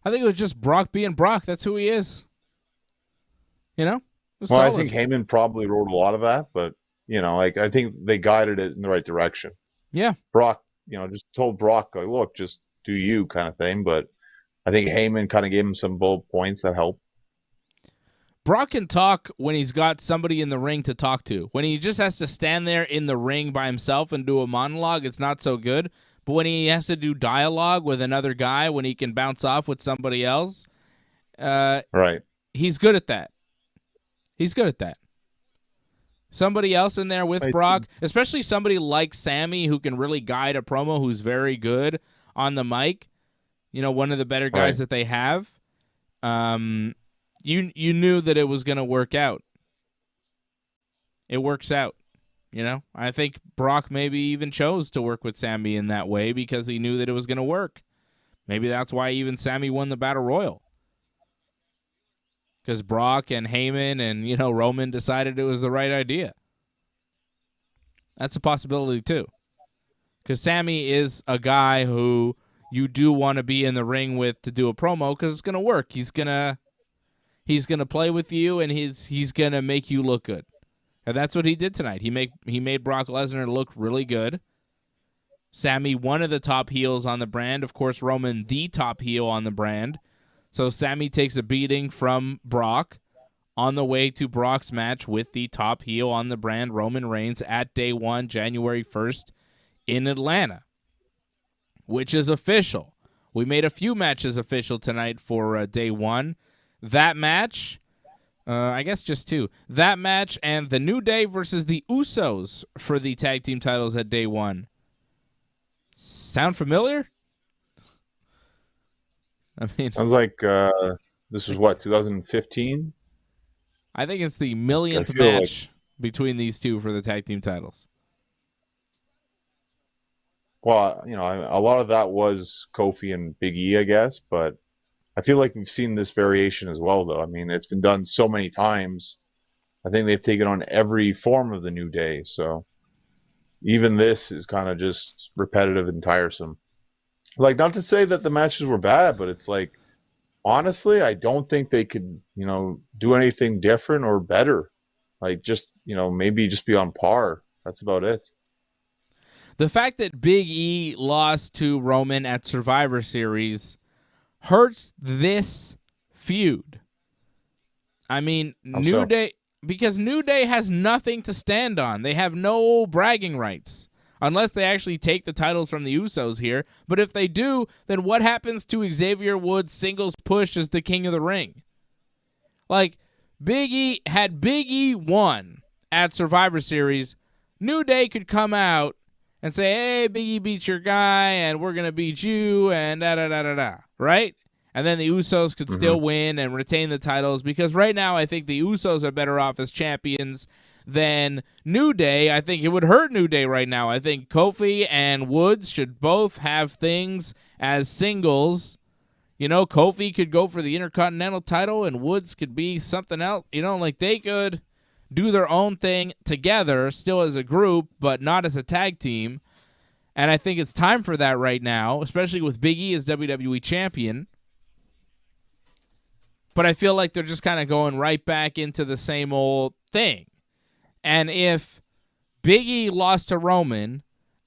I think it was just Brock being Brock. That's who he is. You know? Well, solid. I think Heyman probably wrote a lot of that, but, I think they guided it in the right direction. Yeah. Brock, just told Brock, like, look, just do you kind of thing. But I think Heyman kind of gave him some bullet points that helped. Brock can talk when he's got somebody in the ring to talk to. When he just has to stand there in the ring by himself and do a monologue, it's not so good. But when he has to do dialogue with another guy, when he can bounce off with somebody else, right, he's good at that. He's good at that. Somebody else in there with Brock, especially somebody like Sammy who can really guide a promo, who's very good on the mic, one of the better guys that they have. You knew that it was going to work out. It works out, I think Brock maybe even chose to work with Sammy in that way because he knew that it was going to work. Maybe that's why even Sammy won the Battle Royal. Because Brock and Heyman and, Roman decided it was the right idea. That's a possibility, too. Because Sammy is a guy who you do want to be in the ring with to do a promo because it's going to work. He's gonna play with you, and he's going to make you look good. And that's what he did tonight. He made Brock Lesnar look really good. Sammy, one of the top heels on the brand. Of course, Roman, the top heel on the brand. So Sammy takes a beating from Brock on the way to Brock's match with the top heel on the brand, Roman Reigns, at Day One, January 1st in Atlanta, which is official. We made a few matches official tonight for Day One. That match, I guess just 2. That match and the New Day versus the Usos for the tag team titles at Day One. Sound familiar? I mean, sounds like this was 2015? I think it's the millionth match between these two for the tag team titles. Well, a lot of that was Kofi and Big E, I guess, but I feel like we've seen this variation as well, though. I mean, it's been done so many times. I think they've taken on every form of the New Day, so even this is kind of just repetitive and tiresome. Like, not to say that the matches were bad, but it's like, honestly, I don't think they could, do anything different or better. Like, just, maybe just be on par. That's about it. The fact that Big E lost to Roman at Survivor Series hurts this feud. I mean, Day, because New Day has nothing to stand on. They have no bragging rights. unless they actually take the titles from the Usos here. But if they do, then what happens to Xavier Woods' singles push as the King of the Ring? Like, Big E won at Survivor Series, New Day could come out and say, hey, Big E beat your guy, and we're going to beat you, and da-da-da-da-da, right? And then the Usos could still win and retain the titles, because right now I think the Usos are better off as champions than New Day. I think it would hurt New Day right now. I think Kofi and Woods should both have things as singles. You know, Kofi could go for the Intercontinental title, and Woods could be something else. You know, like they could do their own thing together, still as a group, but not as a tag team. And I think it's time for that right now, especially with Big E as WWE champion. But I feel like they're just kind of going right back into the same old thing. And if Big E lost to Roman,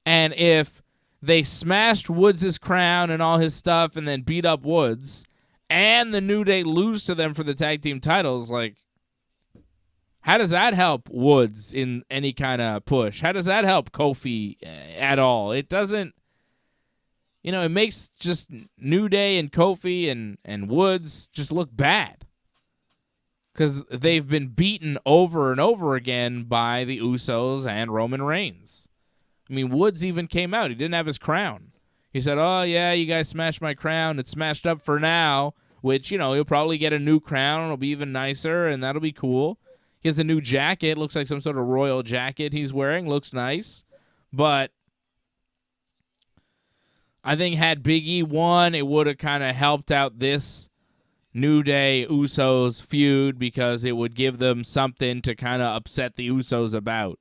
and if they smashed Woods' crown and all his stuff and then beat up Woods, and the New Day lose to them for the tag team titles, like, how does that help Woods in any kind of push? How does that help Kofi at all? It doesn't. You know, it makes just New Day and Kofi and Woods just look bad, because they've been beaten over and over again by the Usos and Roman Reigns. I mean, Woods even came out. He didn't have his crown. He said, oh, yeah, you guys smashed my crown. It's smashed up for now, which, you know, he'll probably get a new crown. It'll be even nicer, and that'll be cool. He has a new jacket. Looks like some sort of royal jacket he's wearing. Looks nice. But I think had Big E won, it would have kind of helped out this New Day Usos feud, because it would give them something to kind of upset the Usos about.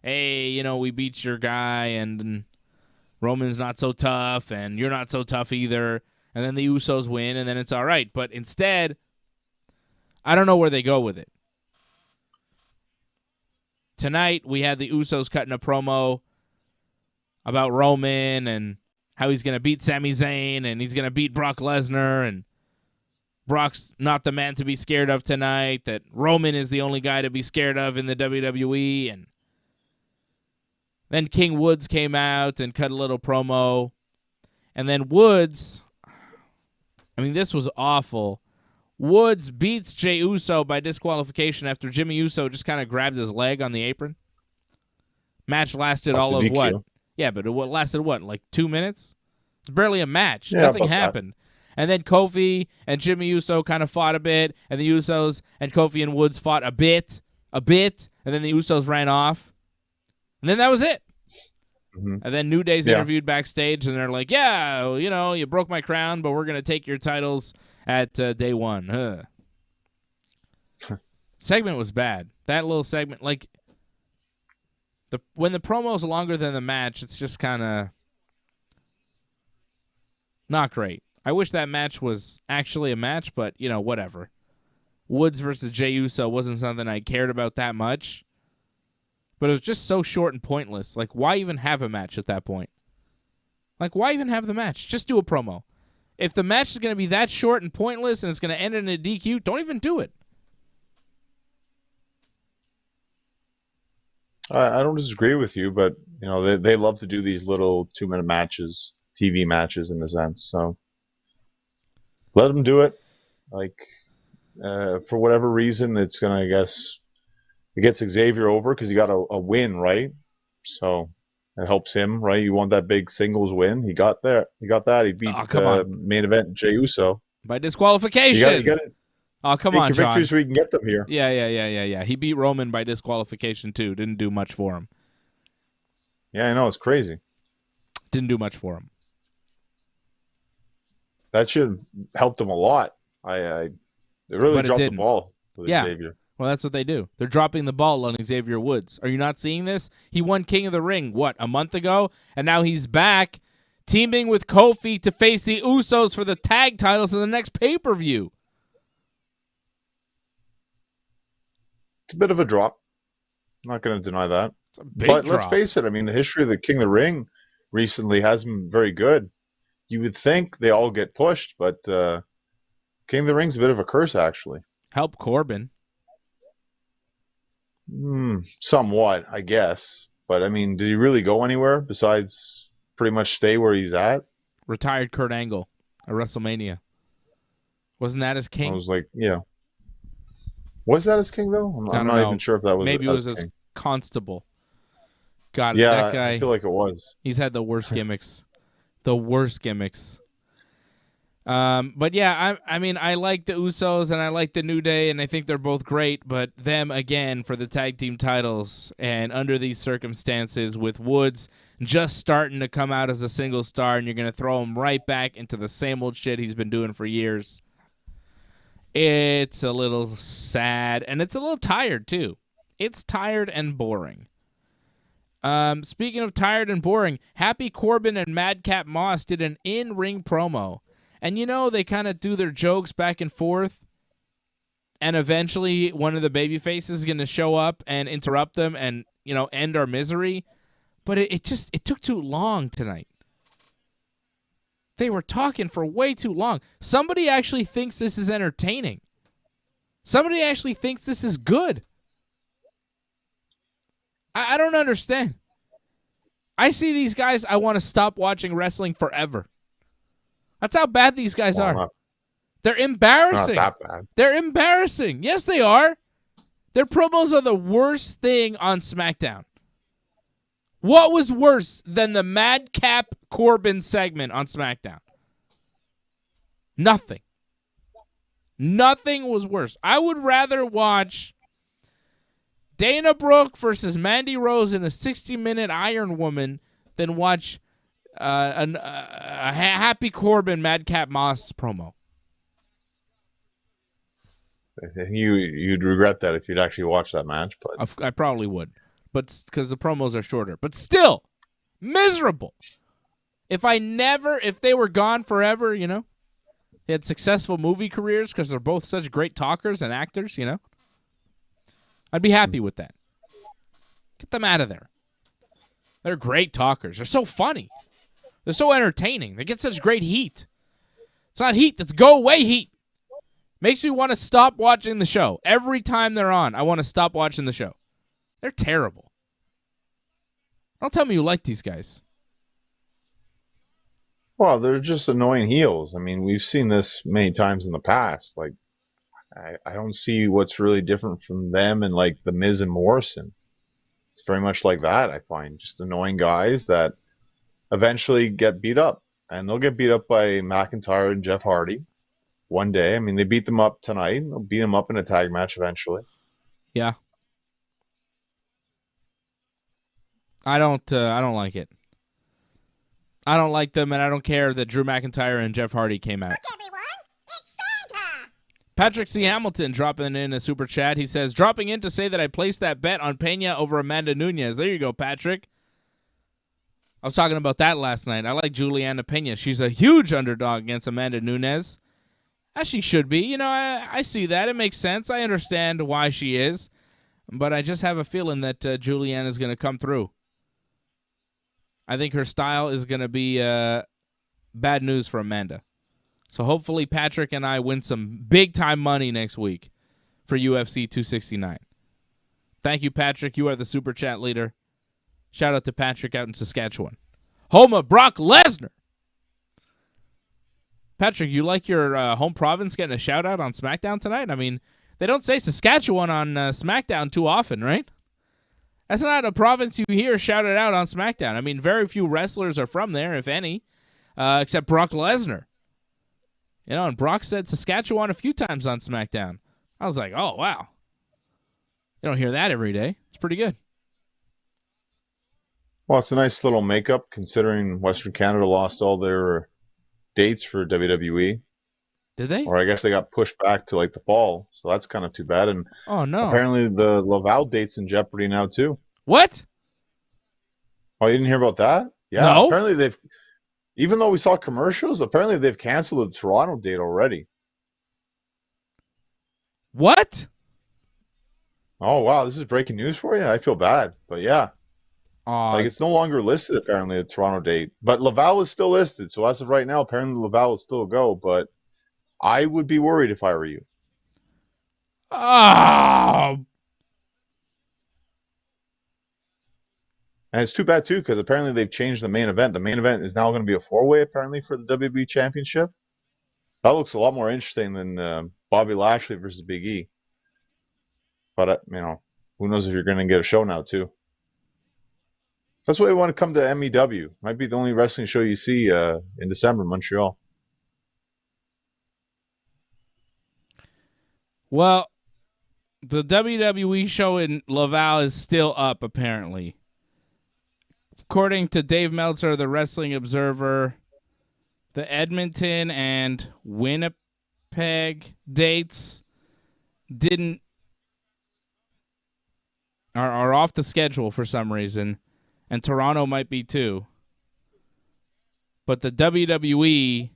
Hey, you know, we beat your guy, and Roman's not so tough, and you're not so tough either. And then the Usos win, and then it's all right. But instead, I don't know where they go with it. Tonight, we had the Usos cutting a promo about Roman and how he's going to beat Sami Zayn, and he's going to beat Brock Lesnar, and Brock's not the man to be scared of tonight, that Roman is the only guy to be scared of in the WWE. And then King Woods came out and cut a little promo. And then Woods, I mean, this was awful. Woods beats Jey Uso by disqualification after Jimmy Uso just kind of grabbed his leg on the apron. Match lasted all of what? Yeah, but it lasted what, like 2 minutes? It's barely a match. Yeah, nothing happened. And then Kofi and Jimmy Uso kind of fought a bit, and the Usos and Kofi and Woods fought a bit, and then the Usos ran off. And then that was it. Mm-hmm. And then New Day's interviewed backstage, and they're like, yeah, you know, you broke my crown, but we're going to take your titles at Day One. Segment was bad. That little segment, like, when the promo's longer than the match, it's just kind of not great. I wish that match was actually a match, but, you know, whatever. Woods versus Jey Uso wasn't something I cared about that much. But it was just so short and pointless. Like, why even have a match at that point? Like, why even have the match? Just do a promo. If the match is going to be that short and pointless and it's going to end in a DQ, don't even do it. I don't disagree with you, but, you know, they love to do these little 2-minute matches, TV matches in a sense, so let them do it. Like, for whatever reason, it's going to, I guess, it gets Xavier over because he got a win, right? So it helps him, right? You want that big singles win. He got that. He beat main event Jey Uso. By disqualification. You got it. Oh, come on, John. Victories so we can get them here. Yeah. He beat Roman by disqualification, too. Didn't do much for him. Yeah, I know. It's crazy. Didn't do much for him. That should help them a lot. They really dropped the ball with Xavier. Well, that's what they do. They're dropping the ball on Xavier Woods. Are you not seeing this? He won King of the Ring, what, a month ago? And now he's back teaming with Kofi to face the Usos for the tag titles in the next pay-per-view. It's a bit of a drop. I'm not going to deny that. It's a big drop. Let's face it. I mean, the history of the King of the Ring recently hasn't been very good. You would think they all get pushed, but King of the Ring's a bit of a curse, actually. Help Corbin. Somewhat, I guess. But I mean, did he really go anywhere besides pretty much stay where he's at? Retired Kurt Angle at WrestleMania. Wasn't that his I king? was like, yeah. Was that his king though? I I'm don't not know. even sure if that was Maybe it was his king. constable. God, Yeah, that guy. I feel like it was. He's had the worst gimmicks. The worst gimmicks. But yeah, I mean, I like the Usos and I like the New Day, and I think they're both great. But them again for the tag team titles, and under these circumstances, with Woods just starting to come out as a single star, and you're gonna throw him right back into the same old shit he's been doing for years. It's a little sad, and it's a little tired too. It's tired and boring. Speaking of tired and boring, Happy Corbin and Madcap Moss did an in-ring promo. And you know, they kind of do their jokes back and forth. And eventually one of the babyfaces is going to show up and interrupt them and, you know, end our misery. But it took too long tonight. They were talking for way too long. Somebody actually thinks this is entertaining. Somebody actually thinks this is good. I don't understand. I see these guys, I want to stop watching wrestling forever. That's how bad these guys are. They're embarrassing. Not that bad. They're embarrassing. Yes, they are. Their promos are the worst thing on SmackDown. What was worse than the Madcap Corbin segment on SmackDown? Nothing. Nothing was worse. I would rather watch Dana Brooke versus Mandy Rose in a 60-minute Iron Woman than watch a Happy Corbin Madcap Moss promo. You'd regret that if you'd actually watch that match, but I probably would, but because the promos are shorter. But still, miserable. If they were gone forever, you know, they had successful movie careers because they're both such great talkers and actors, you know, I'd be happy with that. Get them out of there. They're great talkers. They're so funny. They're so entertaining. They get such great heat. It's not heat. That's go away heat. Makes me want to stop watching the show. Every time they're on, I want to stop watching the show. They're terrible. Don't tell me you like these guys. well, they're just annoying heels. I mean, we've seen this many times in the past. Like, I don't see what's really different from them and like the Miz and Morrison. It's very much like that, I find. Just annoying guys that eventually get beat up. And they'll get beat up by McIntyre and Jeff Hardy one day. I mean, they beat them up tonight. They'll beat them up in a tag match eventually. Yeah. I don't like it. I don't like them, and I don't care that Drew McIntyre and Jeff Hardy came out. Look, everyone, it's Santa! Patrick C. Hamilton dropping in a super chat. He says, dropping in to say that I placed that bet on Pena over Amanda Nunes. There you go, Patrick. I was talking about that last night. I like Juliana Pena. She's a huge underdog against Amanda Nunes. As she should be. You know, I see that. It makes sense. I understand why she is. But I just have a feeling that Juliana is going to come through. I think her style is going to be bad news for Amanda. So hopefully Patrick and I win some big-time money next week for UFC 269. Thank you, Patrick. You are the super chat leader. Shout out to Patrick out in Saskatchewan. Home of Brock Lesnar. Patrick, you like your home province getting a shout-out on SmackDown tonight? I mean, they don't say Saskatchewan on SmackDown too often, right? That's not a province you hear shouted out on SmackDown. I mean, very few wrestlers are from there, if any, except Brock Lesnar. You know, and Brock said Saskatchewan a few times on SmackDown. I was like, oh, wow. You don't hear that every day. It's pretty good. Well, it's a nice little makeup considering Western Canada lost all their dates for WWE. Did they? Or I guess they got pushed back to like the fall, so that's kind of too bad. And Oh, no. apparently the Laval date's in jeopardy now too. What? Oh, you didn't hear about that? Yeah. No. Apparently they've, even though we saw commercials, apparently they've canceled the Toronto date already. What? Oh wow, this is breaking news for you. I feel bad, but yeah, like it's no longer listed apparently the Toronto date, but Laval is still listed. So as of right now, apparently Laval will still go, but I would be worried if I were you. Oh. And it's too bad too, because apparently they've changed the main event. The main event is now going to be a 4-way apparently for the WWE Championship. That looks a lot more interesting than Bobby Lashley versus Big E. But who knows if you're going to get a show now too. That's why we want to come to MEW. Might be the only wrestling show you see in December in Montreal. Well, the WWE show in Laval is still up, apparently. According to Dave Meltzer of the Wrestling Observer, the Edmonton and Winnipeg dates are off the schedule for some reason, and Toronto might be too. But the WWE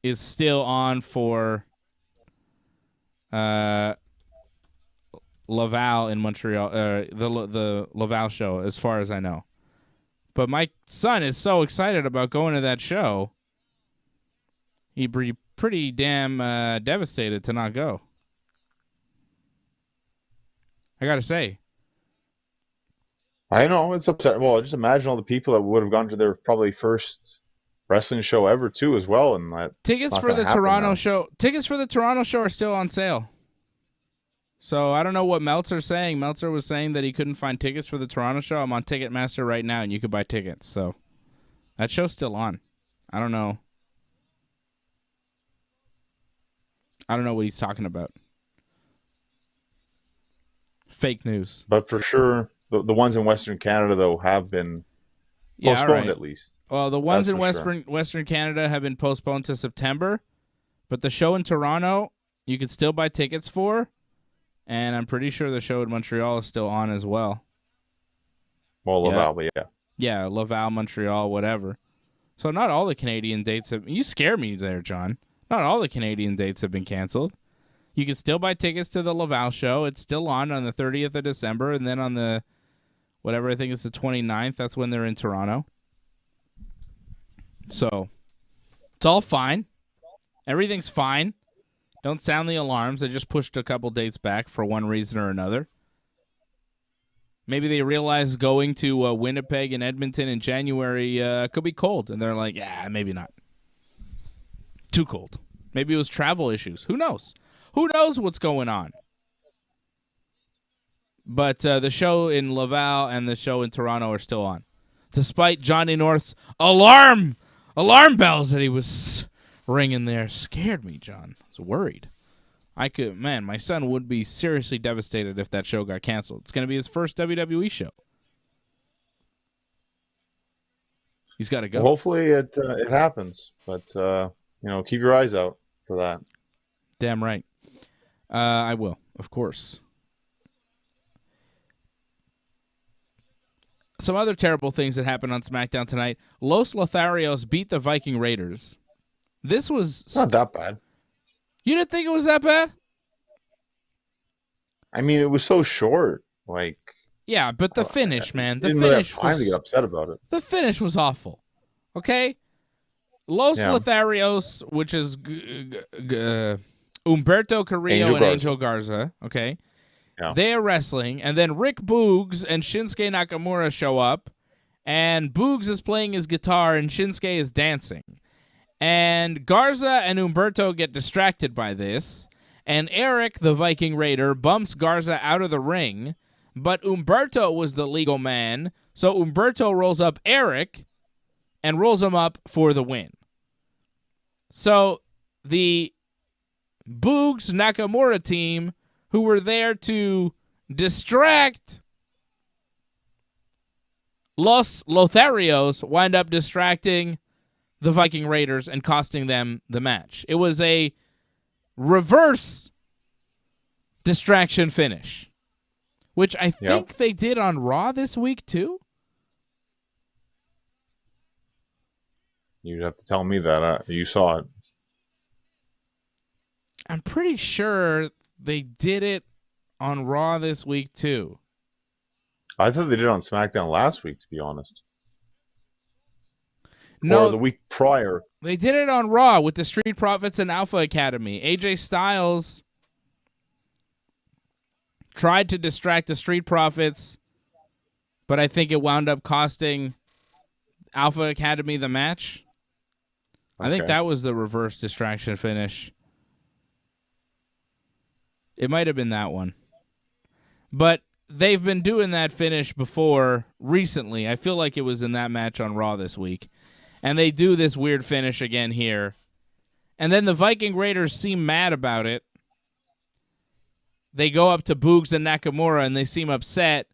is still on for Laval in Montreal, the Laval show, as far as I know. But my son is so excited about going to that show. He'd be pretty damn devastated to not go. I gotta say. I know, it's upsetting. Well, just imagine all the people that would have gone to their probably first wrestling show ever too, as well. And tickets for the Toronto show. Tickets for the Toronto show are still on sale. So I don't know what Meltzer's saying. Meltzer was saying that he couldn't find tickets for the Toronto show. I'm on Ticketmaster right now, and you could buy tickets. So that show's still on. I don't know. I don't know what he's talking about. Fake news. But for sure, the ones in Western Canada, though, have been postponed at least. Well, the ones in Western Canada have been postponed to September. But the show in Toronto, you could still buy tickets for. And I'm pretty sure the show in Montreal is still on as well. Well, Laval, but yeah. Yeah, Laval, Montreal, whatever. So not all the Canadian dates have... You scare me there, John. Not all the Canadian dates have been canceled. You can still buy tickets to the Laval show. It's still on the 30th of December. And then on the... whatever, I think it's the 29th. That's when they're in Toronto. So, it's all fine. Everything's fine. Don't sound the alarms. They just pushed a couple dates back for one reason or another. Maybe they realized going to Winnipeg and Edmonton in January could be cold. And they're like, yeah, maybe not. Too cold. Maybe it was travel issues. Who knows? Who knows what's going on? But the show in Laval and the show in Toronto are still on. Despite Johnny North's alarm bells that he was ringing there. Scared me, John. I was worried. My son would be seriously devastated if that show got canceled. It's going to be his first WWE show. He's got to go. Well, hopefully it happens, but keep your eyes out for that. Damn right. I will, of course. Some other terrible things that happened on SmackDown tonight. Los Lotharios beat the Viking Raiders. This was... not that bad. You didn't think it was that bad? I mean, it was so short. Yeah, but the finish, man. The finish finish was... time to get upset about it. The finish was awful. Okay? Los Lotharios, which is Humberto Carrillo and Angel Garza, okay? Yeah. They are wrestling, and then Rick Boogs and Shinsuke Nakamura show up, and Boogs is playing his guitar, and Shinsuke is dancing. And Garza and Humberto get distracted by this, and Eric, the Viking Raider, bumps Garza out of the ring, but Humberto was the legal man, so Humberto rolls up Eric and rolls him up for the win. So the Boogs Nakamura team, who were there to distract Los Lotharios, wind up distracting the Viking Raiders and costing them the match. It was a reverse distraction finish, which I think they did on Raw this week too. You'd have to tell me that. You saw it. I'm pretty sure they did it on Raw this week too. I thought they did it on SmackDown last week, to be honest. No, or the week prior. They did it on Raw with the Street Profits and Alpha Academy. AJ Styles tried to distract the Street Profits but I think it wound up costing Alpha Academy the match. I think that was the reverse distraction finish. It might have been that one. But they've been doing that finish before recently. I feel like it was in that match on Raw this week. And they do this weird finish again here. And then the Viking Raiders seem mad about it. They go up to Boogs and Nakamura and they seem upset.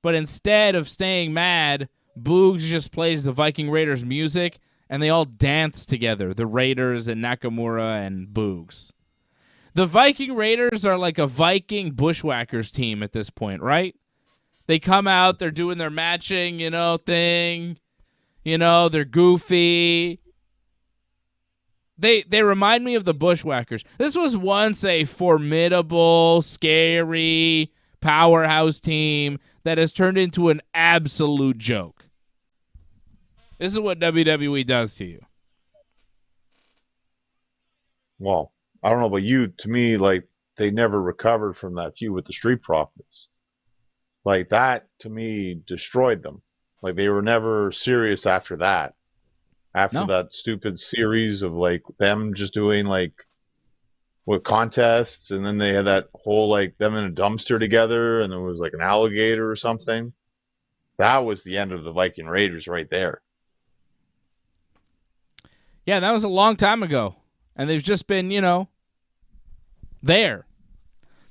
But instead of staying mad, Boogs just plays the Viking Raiders music and they all dance together. The Raiders and Nakamura and Boogs. The Viking Raiders are like a Viking Bushwhackers team at this point, right? They come out, they're doing their matching, thing. They're goofy. They remind me of the Bushwhackers. This was once a formidable, scary powerhouse team that has turned into an absolute joke. This is what WWE does to you. Well, I don't know about you. To me, like, they never recovered from that feud with the Street Profits. Like, that, to me, destroyed them. Like, they were never serious after that. After that stupid series of, like, them just doing, like, contests, and then they had that whole, like, them in a dumpster together, and there was, like, an alligator or something. That was the end of the Viking Raiders right there. Yeah, that was a long time ago. And they've just been, there.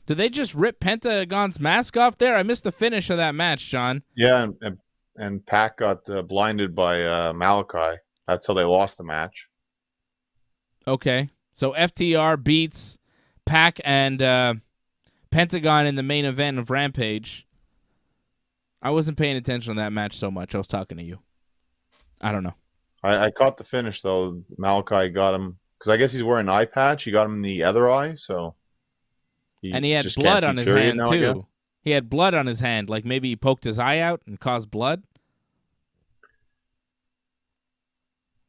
Did they just rip Pentagon's mask off there? I missed the finish of that match, John. Yeah, and Pac got blinded by Malachi. That's how they lost the match. Okay. So FTR beats Pac and Pentagon in the main event of Rampage. I wasn't paying attention to that match so much. I was talking to you. I don't know. I caught the finish, though. Malachi got him, because I guess he's wearing an eye patch. He got him in the other eye, so... And he had blood on his hand, too. He had blood on his hand, like maybe he poked his eye out and caused blood.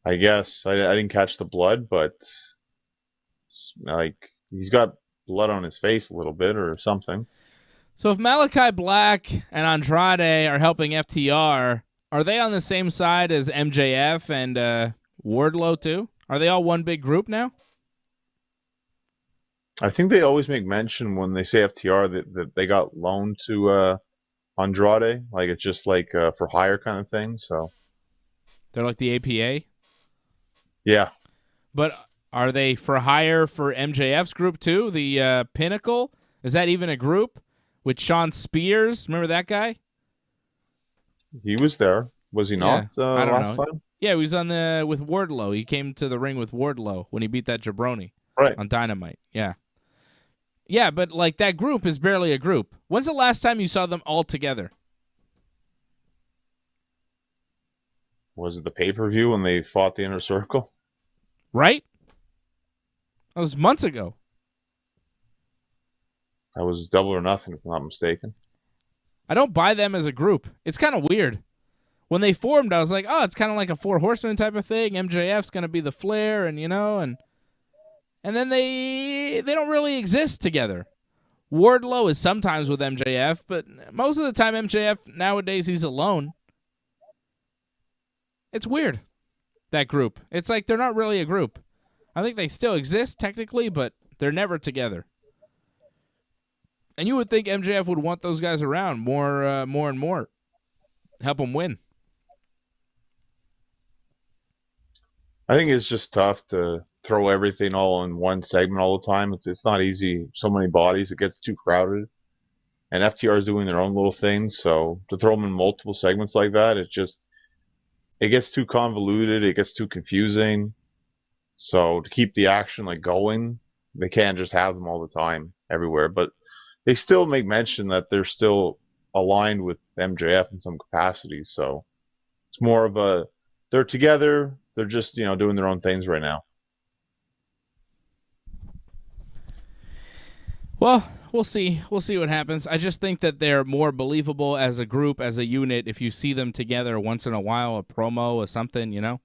I guess. I didn't catch the blood, but like he's got blood on his face a little bit or something. So if Malachi Black and Andrade are helping FTR, are they on the same side as MJF and Wardlow, too? Are they all one big group now? I think they always make mention when they say FTR that they got loaned to Andrade. Like, it's just like for hire kind of thing. So they're like the APA? Yeah. But are they for hire for MJF's group, too? The Pinnacle? Is that even a group? With Sean Spears? Remember that guy? He was there. Was he not I don't last know. time? Yeah, he was on with Wardlow. He came to the ring with Wardlow when he beat that jabroni on Dynamite. Yeah. Yeah, but like that group is barely a group. When's the last time you saw them all together? Was it the pay-per-view when they fought the Inner Circle? Right? That was months ago. That was Double or Nothing, if I'm not mistaken. I don't buy them as a group. It's kind of weird. When they formed, I was like, oh, it's kind of like a Four Horsemen type of thing. MJF's going to be the Flair, and and then they don't really exist together. Wardlow is sometimes with MJF, but most of the time MJF nowadays he's alone. It's weird, that group. It's like they're not really a group. I think they still exist technically, but they're never together. And you would think MJF would want those guys around more and more. Help them win. I think it's just tough to throw everything all in one segment all the time. It's not easy. So many bodies, it gets too crowded. And FTR is doing their own little things, so to throw them in multiple segments like that, it gets too convoluted. It gets too confusing. So to keep the action like going, they can't just have them all the time everywhere. But they still make mention that they're still aligned with MJF in some capacity. So it's more of they're together. They're just, doing their own things right now. Well, we'll see. We'll see what happens. I just think that they're more believable as a group, as a unit, if you see them together once in a while, a promo or something,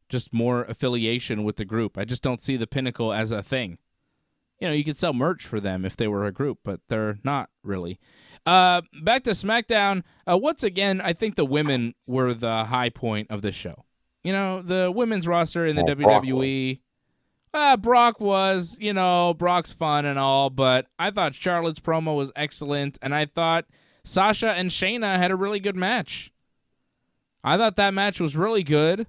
Just more affiliation with the group. I just don't see the Pinnacle as a thing. You could sell merch for them if they were a group, but they're not really. Back to SmackDown. Once again, I think the women were the high point of the show. You know, the women's roster in the WWE. Brock was, Brock's fun and all, but I thought Charlotte's promo was excellent, and I thought Sasha and Shayna had a really good match. I thought that match was really good.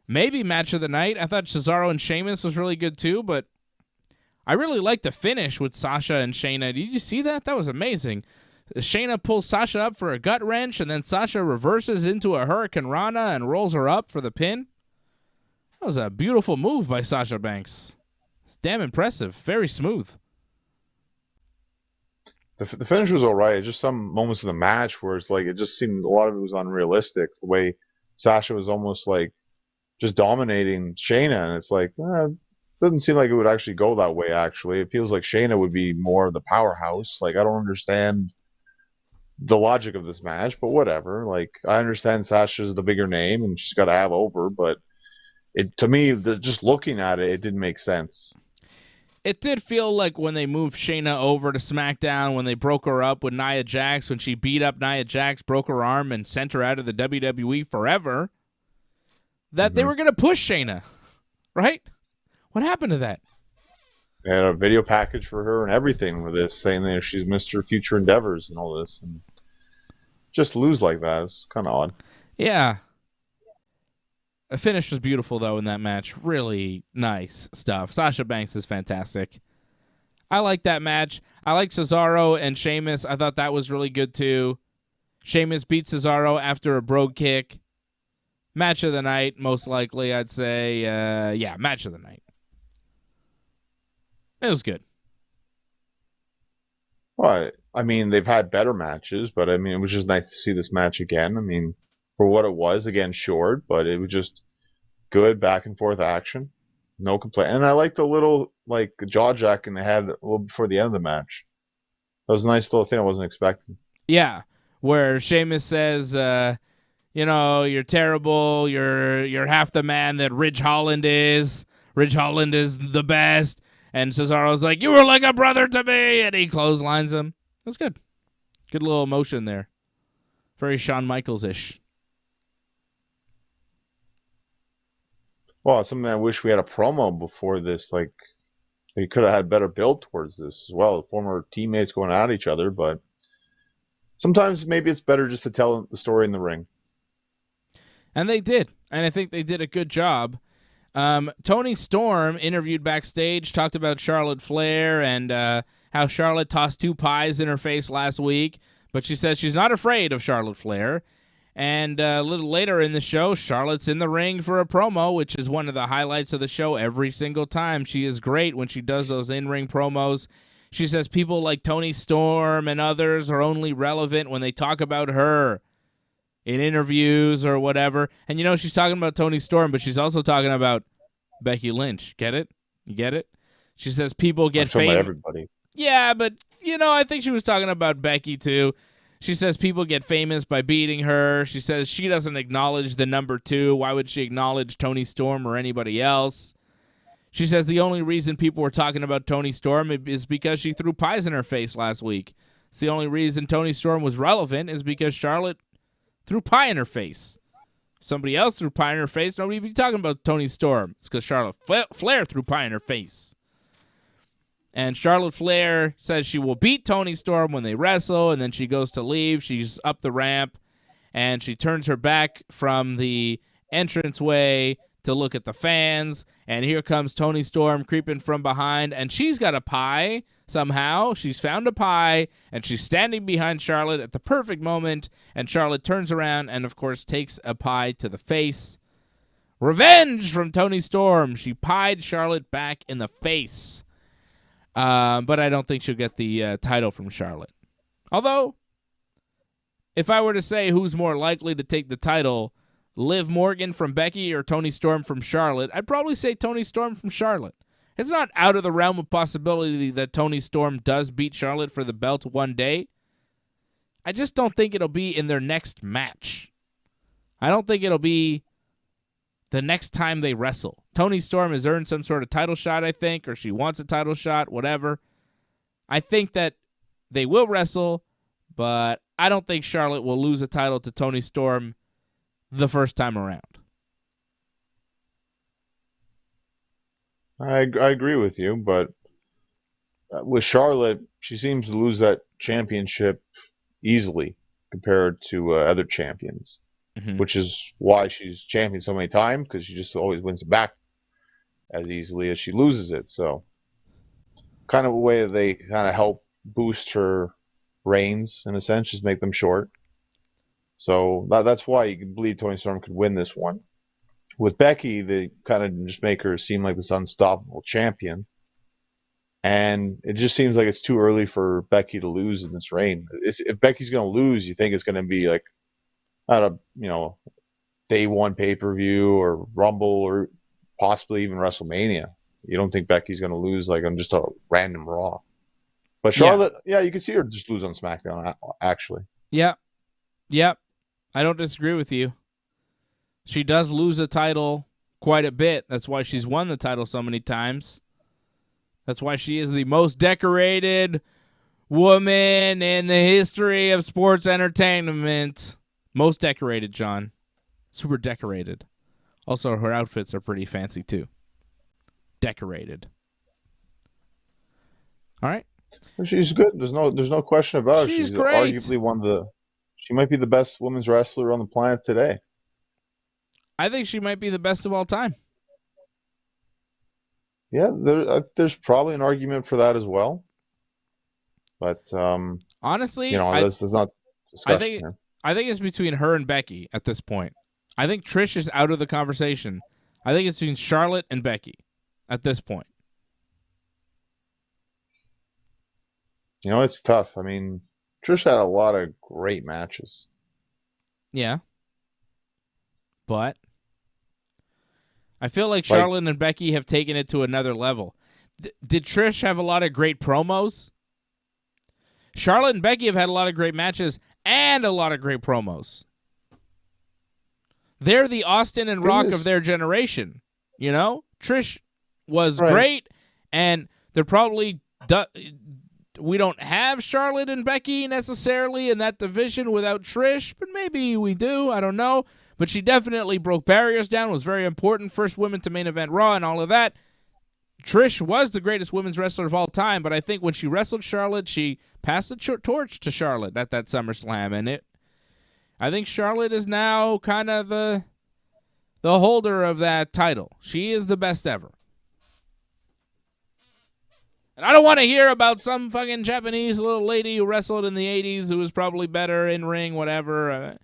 Maybe match of the night. I thought Cesaro and Sheamus was really good too, but I really liked the finish with Sasha and Shayna. Did you see that? That was amazing. Shayna pulls Sasha up for a gut wrench, and then Sasha reverses into a Hurricane Rana and rolls her up for the pin. That was a beautiful move by Sasha Banks. It's damn impressive. Very smooth. The finish was all right. Just some moments in the match where it's like it just seemed a lot of it was unrealistic. The way Sasha was almost like just dominating Shayna, and it's like it doesn't seem like it would actually go that way. Actually, it feels like Shayna would be more of the powerhouse. Like I don't understand the logic of this match, but whatever. Like I understand Sasha's the bigger name and she's got to have over, but to me, just looking at it, it didn't make sense. It did feel like when they moved Shayna over to SmackDown, when they broke her up with Nia Jax, when she beat up Nia Jax, broke her arm, and sent her out of the WWE forever, that they were going to push Shayna, right? What happened to that? They had a video package for her and everything with this, saying that she's missed her future endeavors and all this. And just lose like that is kind of odd. Yeah. The finish was beautiful, though, in that match. Really nice stuff. Sasha Banks is fantastic. I like that match. I like Cesaro and Sheamus. I thought that was really good, too. Sheamus beat Cesaro after a brogue kick. Match of the night, most likely, I'd say. Match of the night. It was good. Well, I mean, they've had better matches, but I mean, it was just nice to see this match again. I mean, for what it was, again, short, but it was just good back and forth action. No complaint. And I like the little, jaw jacking they had a little before the end of the match. That was a nice little thing I wasn't expecting. Yeah, where Sheamus says, you're terrible. You're half the man that Ridge Holland is. Ridge Holland is the best. And Cesaro's like, you were like a brother to me. And he clotheslines him. It was good. Good little emotion there. Very Shawn Michaels-ish. Well, it's something I wish we had a promo before this. Like, they could have had better build towards this as well. Former teammates going at each other, but sometimes maybe it's better just to tell the story in the ring. And they did. And I think they did a good job. Tony Storm interviewed backstage, talked about Charlotte Flair and how Charlotte tossed 2 pies in her face last week. But she says she's not afraid of Charlotte Flair. And a little later in the show, Charlotte's in the ring for a promo, which is one of the highlights of the show every single time. She is great when she does those in-ring promos. She says people like Tony Storm and others are only relevant when they talk about her in interviews or whatever. And she's talking about Tony Storm, but she's also talking about Becky Lynch. Get it? You get it? She says people get famous. Everybody. Yeah, but, I think she was talking about Becky too. She says people get famous by beating her. She says she doesn't acknowledge the number 2. Why would she acknowledge Tony Storm or anybody else? She says the only reason people were talking about Tony Storm is because she threw pies in her face last week. It's the only reason Tony Storm was relevant is because Charlotte threw pie in her face. If somebody else threw pie in her face, nobody would be talking about Tony Storm. It's because Charlotte Flair threw pie in her face. And Charlotte Flair says she will beat Tony Storm when they wrestle, and then she goes to leave. She's up the ramp, and she turns her back from the entranceway to look at the fans, and here comes Tony Storm creeping from behind, and she's got a pie somehow. She's found a pie, and she's standing behind Charlotte at the perfect moment, and Charlotte turns around and, of course, takes a pie to the face. Revenge from Tony Storm. She pied Charlotte back in the face. But I don't think she'll get the title from Charlotte. Although, if I were to say who's more likely to take the title, Liv Morgan from Becky or Tony Storm from Charlotte, I'd probably say Tony Storm from Charlotte. It's not out of the realm of possibility that Tony Storm does beat Charlotte for the belt one day. I just don't think it'll be in their next match. I don't think it'll be the next time they wrestle. Tony Storm has earned some sort of title shot, I think, or she wants a title shot, whatever. I think that they will wrestle, but I don't think Charlotte will lose a title to Toni Storm the first time around. I agree with you, but with Charlotte, she seems to lose that championship easily compared to other champions, which is why she's champion so many times, because she just always wins it back as easily as she loses it. So kind of a way that they kind of help boost her reigns, in a sense, just make them short. So that's why you can believe Toni Storm could win this one. With Becky, they kind of just make her seem like this unstoppable champion. And it just seems like it's too early for Becky to lose in this reign. If Becky's going to lose, you think it's going to be like at a, Day One pay-per-view or Rumble or possibly even WrestleMania. You don't think Becky's going to lose like on just a random Raw. But Charlotte, yeah, you can see her just lose on SmackDown, actually. Yeah. I don't disagree with you. She does lose a title quite a bit. That's why she's won the title so many times. That's why she is the most decorated woman in the history of sports entertainment. Most decorated, John. Super decorated. Also, her outfits are pretty fancy, too. Decorated. All right. She's good. There's no question about it. She's great. Arguably she might be the best women's wrestler on the planet today. I think she might be the best of all time. Yeah, there's probably an argument for that as well. But honestly, there's not discussion here. I think it's between her and Becky at this point. I think Trish is out of the conversation. I think it's between Charlotte and Becky at this point. It's tough. I mean, Trish had a lot of great matches. Yeah. But I feel like Charlotte and Becky have taken it to another level. Did Trish have a lot of great promos? Charlotte and Becky have had a lot of great matches and a lot of great promos. They're the Austin and Rock of their generation. Trish was great, and they're probably... we don't have Charlotte and Becky necessarily in that division without Trish, but maybe we do. I don't know. But she definitely broke barriers down, was very important, first woman to main event Raw and all of that. Trish was the greatest women's wrestler of all time, but I think when she wrestled Charlotte, she passed the torch to Charlotte at that SummerSlam, and I think Charlotte is now kind of the holder of that title. She is the best ever. And I don't want to hear about some fucking Japanese little lady who wrestled in the 80s who was probably better in ring, whatever.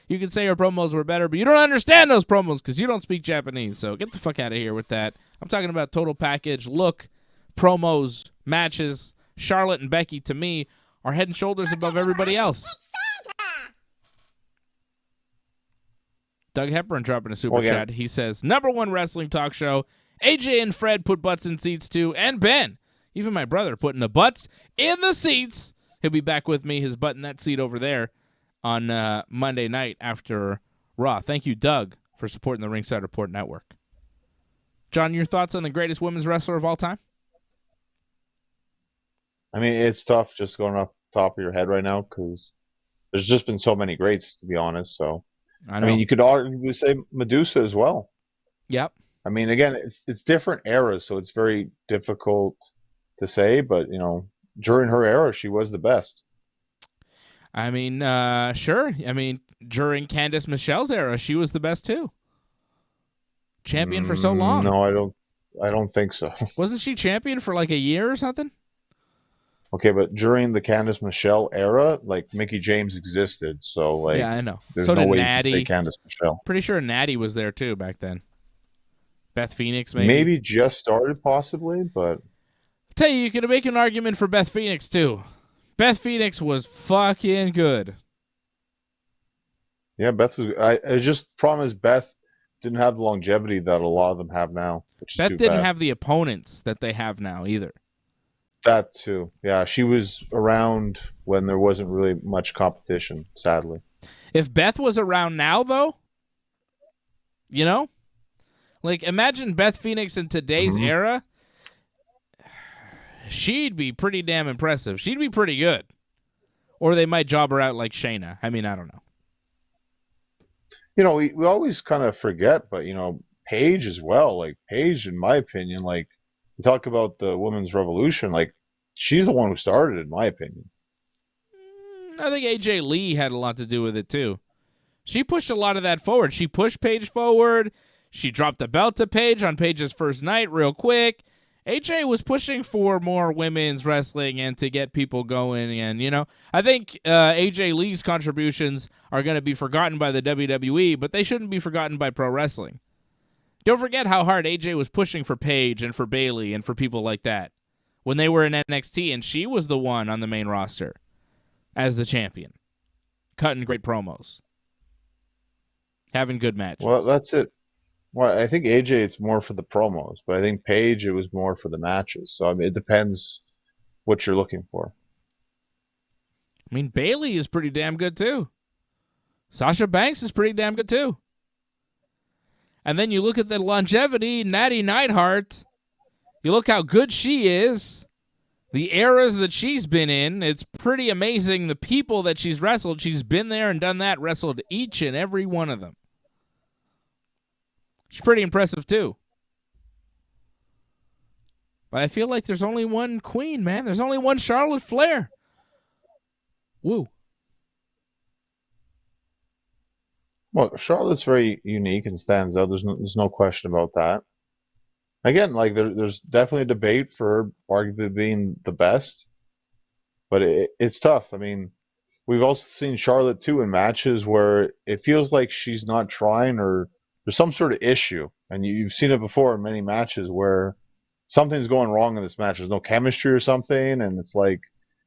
You can say her promos were better, but you don't understand those promos because you don't speak Japanese. So get the fuck out of here with that. I'm talking about total package, look, promos, matches. Charlotte and Becky, to me, are head and shoulders above everybody else. Doug Hepburn dropping a super chat. He says, #1 wrestling talk show. AJ and Fred put butts in seats too, and Ben. Even my brother putting the butts in the seats. He'll be back with me, his butt in that seat over there on Monday night after Raw. Thank you, Doug, for supporting the Ringside Report Network. John, your thoughts on the greatest women's wrestler of all time? I mean, it's tough just going off the top of your head right now because there's just been so many greats, to be honest. So, I mean, you could arguably say Medusa as well. Yep. I mean, again, it's different eras, so it's very difficult to say, but, during her era, she was the best. I mean, sure. I mean, during Candice Michelle's era, she was the best too. Champion for so long. No, I don't think so. Wasn't she champion for like a year or something? Okay, but during the Candice Michelle era, like Mickie James existed, so like yeah, I know. There's so no did way Natty. You can say Candice Michelle. Pretty sure Natty was there too back then. Beth Phoenix, maybe. Maybe just started, possibly, but I'll tell you could make an argument for Beth Phoenix too. Beth Phoenix was fucking good. Yeah, Beth was. I just problem is Beth didn't have the longevity that a lot of them have now. Which is Beth too didn't bad. have the opponents that they have now either. That too. Yeah, she was around when there wasn't really much competition, sadly. If Beth was around now, though, like imagine Beth Phoenix in today's era. She'd be pretty damn impressive. She'd be pretty good. Or they might job her out like Shayna. I mean, I don't know. You know, we always kind of forget, but, you know, Paige as well. Like, Paige, in my opinion, like, we talk about the women's revolution, like, she's the one who started it, in my opinion. I think AJ Lee had a lot to do with it, too. She pushed a lot of that forward. She pushed Paige forward. She dropped the belt to Paige on Paige's first night real quick. AJ was pushing for more women's wrestling and to get people going. And, you know, I think AJ Lee's contributions are going to be forgotten by the WWE, but they shouldn't be forgotten by pro wrestling. Don't forget how hard AJ was pushing for Paige and for Bayley and for people like that when they were in NXT, and she was the one on the main roster as the champion, cutting great promos, having good matches. Well, that's it. Well, I think AJ, it's more for the promos, but I think Paige, it was more for the matches. So, I mean, it depends what you're looking for. I mean, Bayley is pretty damn good, too. Sasha Banks is pretty damn good, too. And then you look at the longevity, Natty Neidhart. You look how good she is. The eras that she's been in, it's pretty amazing. The people that she's wrestled, she's been there and done that, wrestled each and every one of them. She's pretty impressive, too. But I feel like there's only one queen, man. There's only one Charlotte Flair. Woo. Well, Charlotte's very unique and stands out. There's no question about that. Again, like there's definitely a debate for her arguably being the best, but it's tough. I mean, we've also seen Charlotte too in matches where it feels like she's not trying, or there's some sort of issue, and you've seen it before in many matches where something's going wrong in this match. There's no chemistry or something, and it's like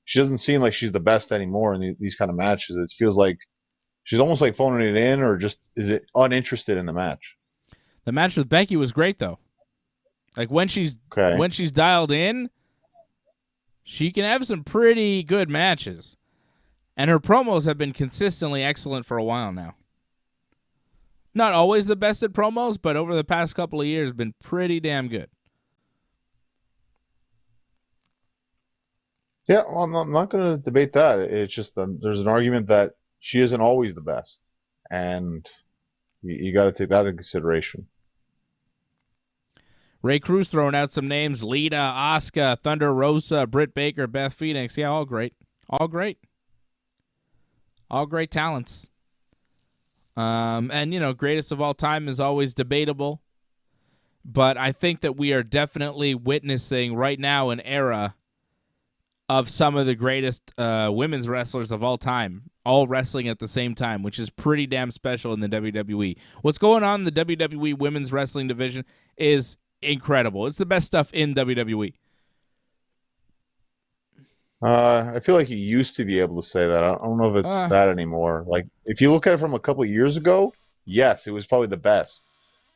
she doesn't seem like she's the best anymore in these kind of matches. It feels like she's almost like phoning it in, or just is it uninterested in the match. The match with Becky was great, though. Like when she's dialed in, she can have some pretty good matches. And her promos have been consistently excellent for a while now. Not always the best at promos, but over the past couple of years, been pretty damn good. Yeah, well, I'm not going to debate that. It's just there's an argument that she isn't always the best, and you got to take that into consideration. Ray Cruz throwing out some names: Lita, Asuka, Thunder Rosa, Britt Baker, Beth Phoenix. Yeah, all great. All great. All great talents. And, you know, greatest of all time is always debatable. But I think that we are definitely witnessing right now an era of some of the greatest women's wrestlers of all time, all wrestling at the same time, which is pretty damn special in the WWE. What's going on in the WWE women's wrestling division is incredible. It's the best stuff in WWE. I feel like you used to be able to say that. I don't know if it's that anymore. Like, if you look at it from a couple of years ago, yes, it was probably the best.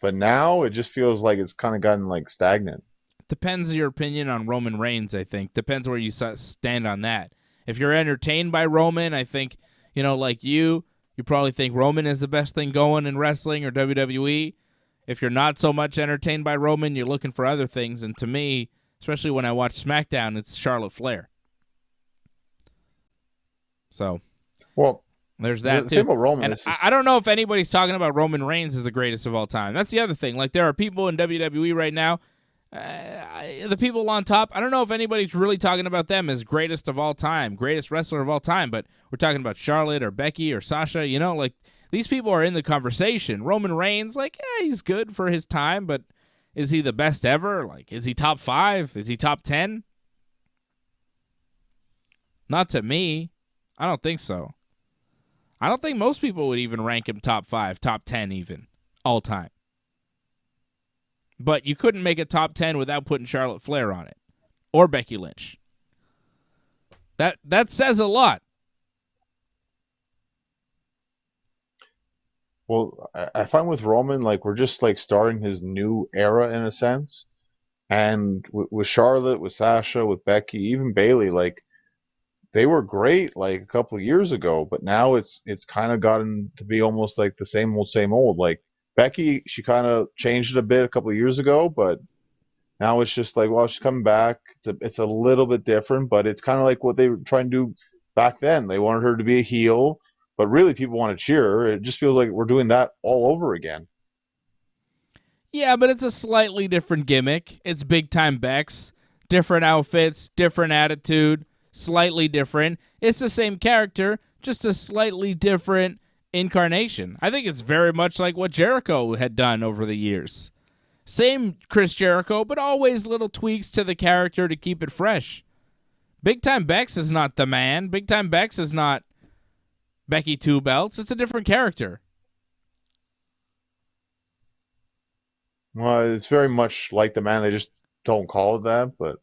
But now it just feels like it's kind of gotten like stagnant. Depends your opinion on Roman Reigns, I think. Depends where you stand on that. If you're entertained by Roman, I think, you know, like you probably think Roman is the best thing going in wrestling or WWE. If you're not so much entertained by Roman, you're looking for other things. And to me, especially when I watch SmackDown, it's Charlotte Flair. So, well, there's that the too. thing about Roman, and I don't know if anybody's talking about Roman Reigns as the greatest of all time. That's the other thing. Like, there are people in WWE right now, the people on top, I don't know if anybody's really talking about them as greatest of all time, greatest wrestler of all time, but we're talking about Charlotte or Becky or Sasha, you know, like, these people are in the conversation. Roman Reigns, like, he's good for his time, but is he the best ever? Like, is he top 5? Is he top 10? Not to me. I don't think so. I don't think most people would even rank him top 5, top 10 even, all time. But you couldn't make a top 10 without putting Charlotte Flair on it. Or Becky Lynch. That says a lot. Well, I find with Roman, like, we're just like starting his new era in a sense. And with Charlotte, with Sasha, with Becky, even Bayley, like, they were great like a couple of years ago, but now it's kind of gotten to be almost like the same old. Like, Becky, she kind of changed it a bit a couple of years ago, but now it's just like, well, she's coming back. It's a little bit different, but it's kind of like what they were trying to do back then. They wanted her to be a heel, but really people want to cheer her. It just feels like we're doing that all over again. Yeah, but it's a slightly different gimmick. It's big time Bex. Different outfits, different attitude, slightly different. It's the same character, just a slightly different incarnation. I think it's very much like what Jericho had done over the years. Same Chris Jericho, but always little tweaks to the character to keep it fresh. Big Time Bex is not the man. Big Time Bex is not Becky Two Belts. It's a different character. Well, it's very much like the man. They just don't call it that, but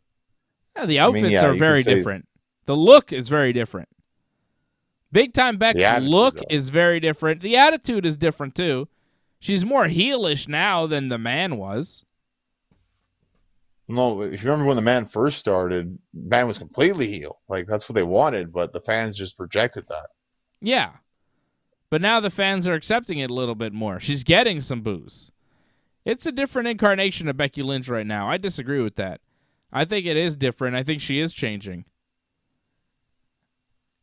Yeah, the outfits are you very could say different. The look is very different. Big Time Beck's The attitude, look though. is very different. The attitude is different, too. She's more heelish now than the man was. No, if you remember when the man first started, man was completely heel. Like that's what they wanted, but the fans just rejected that. Yeah. But now the fans are accepting it a little bit more. She's getting some boos. It's a different incarnation of Becky Lynch right now. I disagree with that. I think it is different. I think she is changing.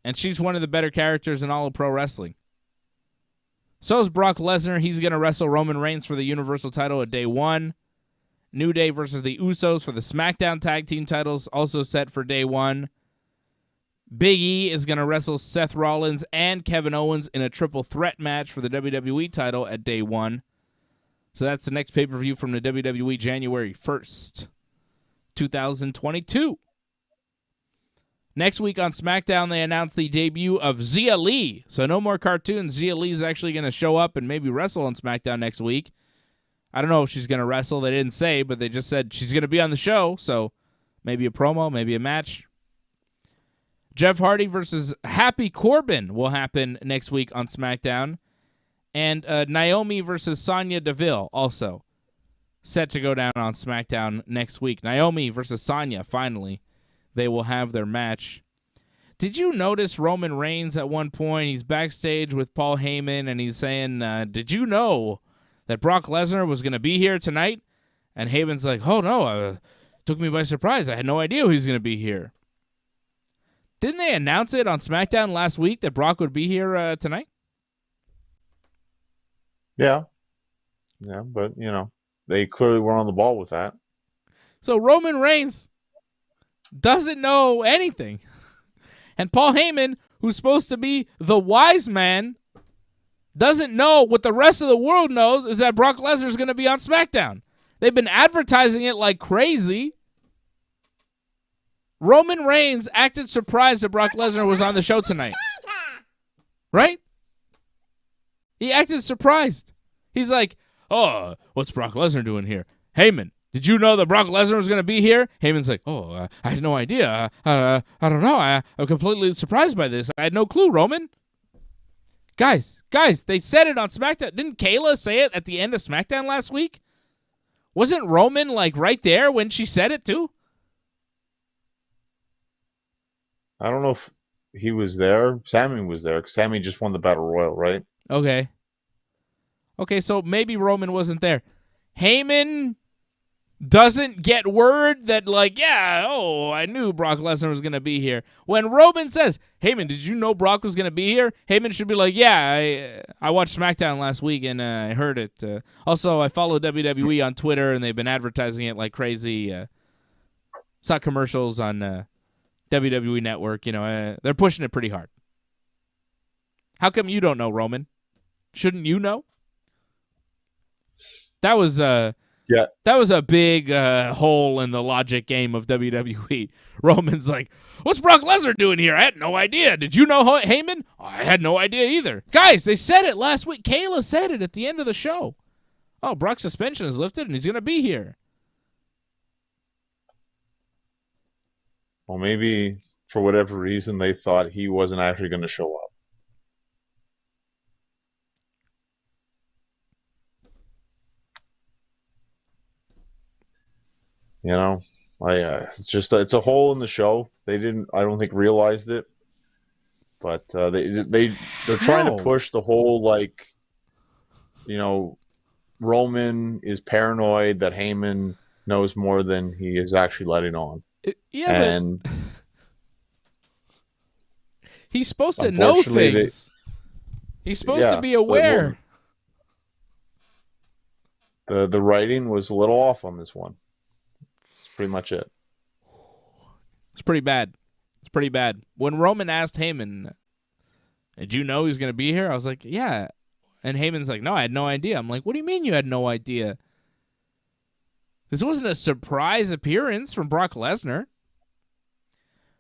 And she's one of the better characters in all of pro wrestling. So is Brock Lesnar. He's going to wrestle Roman Reigns for the Universal title at Day One. New Day versus the Usos for the Smackdown Tag Team titles, also set for Day One. Big E is going to wrestle Seth Rollins and Kevin Owens in a triple threat match for the WWE title at Day One. So that's the next pay-per-view from the WWE January 1st, 2022. Next week on SmackDown, they announced the debut of Xia Li. So no more cartoons. Xia Li is actually going to show up and maybe wrestle on SmackDown next week. I don't know if she's going to wrestle. They didn't say, but they just said she's going to be on the show. So maybe a promo, maybe a match. Jeff Hardy versus Happy Corbin will happen next week on SmackDown. And Naomi versus Sonya Deville also set to go down on SmackDown next week. Naomi versus Sonya, finally. They will have their match. Did you notice Roman Reigns at one point? He's backstage with Paul Heyman, and he's saying, did you know that Brock Lesnar was going to be here tonight? And Heyman's like, oh, no, took me by surprise. I had no idea he was going to be here. Didn't they announce it on SmackDown last week that Brock would be here tonight? Yeah, but they clearly weren't on the ball with that. So Roman Reigns doesn't know anything. And Paul Heyman, who's supposed to be the wise man, doesn't know what the rest of the world knows is that Brock Lesnar is going to be on SmackDown. They've been advertising it like crazy. Roman Reigns acted surprised that Brock Lesnar was on the show tonight. Right? He acted surprised. He's like, oh, what's Brock Lesnar doing here? Heyman, did you know that Brock Lesnar was going to be here? Heyman's like, oh, I had no idea. I don't know. I'm completely surprised by this. I had no clue, Roman. Guys, they said it on SmackDown. Didn't Kayla say it at the end of SmackDown last week? Wasn't Roman like right there when she said it too? I don't know if he was there. Sammy was there. 'Cause Sammy just won the Battle Royal, right? Okay, so maybe Roman wasn't there. Heyman doesn't get word that, like, I knew Brock Lesnar was going to be here. When Roman says, Heyman, did you know Brock was going to be here? Heyman should be like, yeah, I watched SmackDown last week and I heard it. Also, I follow WWE on Twitter and they've been advertising it like crazy. Saw commercials on WWE Network. They're pushing it pretty hard. How come you don't know, Roman? Shouldn't you know? That was That was a big hole in the logic game of WWE. Roman's like, what's Brock Lesnar doing here? I had no idea. Did you know Heyman? I had no idea either. Guys, they said it last week. Kayla said it at the end of the show. Oh, Brock's suspension is lifted and he's going to be here. Well, maybe for whatever reason they thought he wasn't actually going to show up. It's a hole in the show. They didn't, I don't think, realized it, but they're trying to push the whole Roman is paranoid that Heyman knows more than he is actually letting on. He's supposed to know things. He's supposed to be aware. The writing was a little off on this one. That's pretty much it. It's pretty bad. It's pretty bad. When Roman asked Heyman, did you know he was going to be here? I was like, yeah. And Heyman's like, no, I had no idea. I'm like, what do you mean you had no idea? This wasn't a surprise appearance from Brock Lesnar.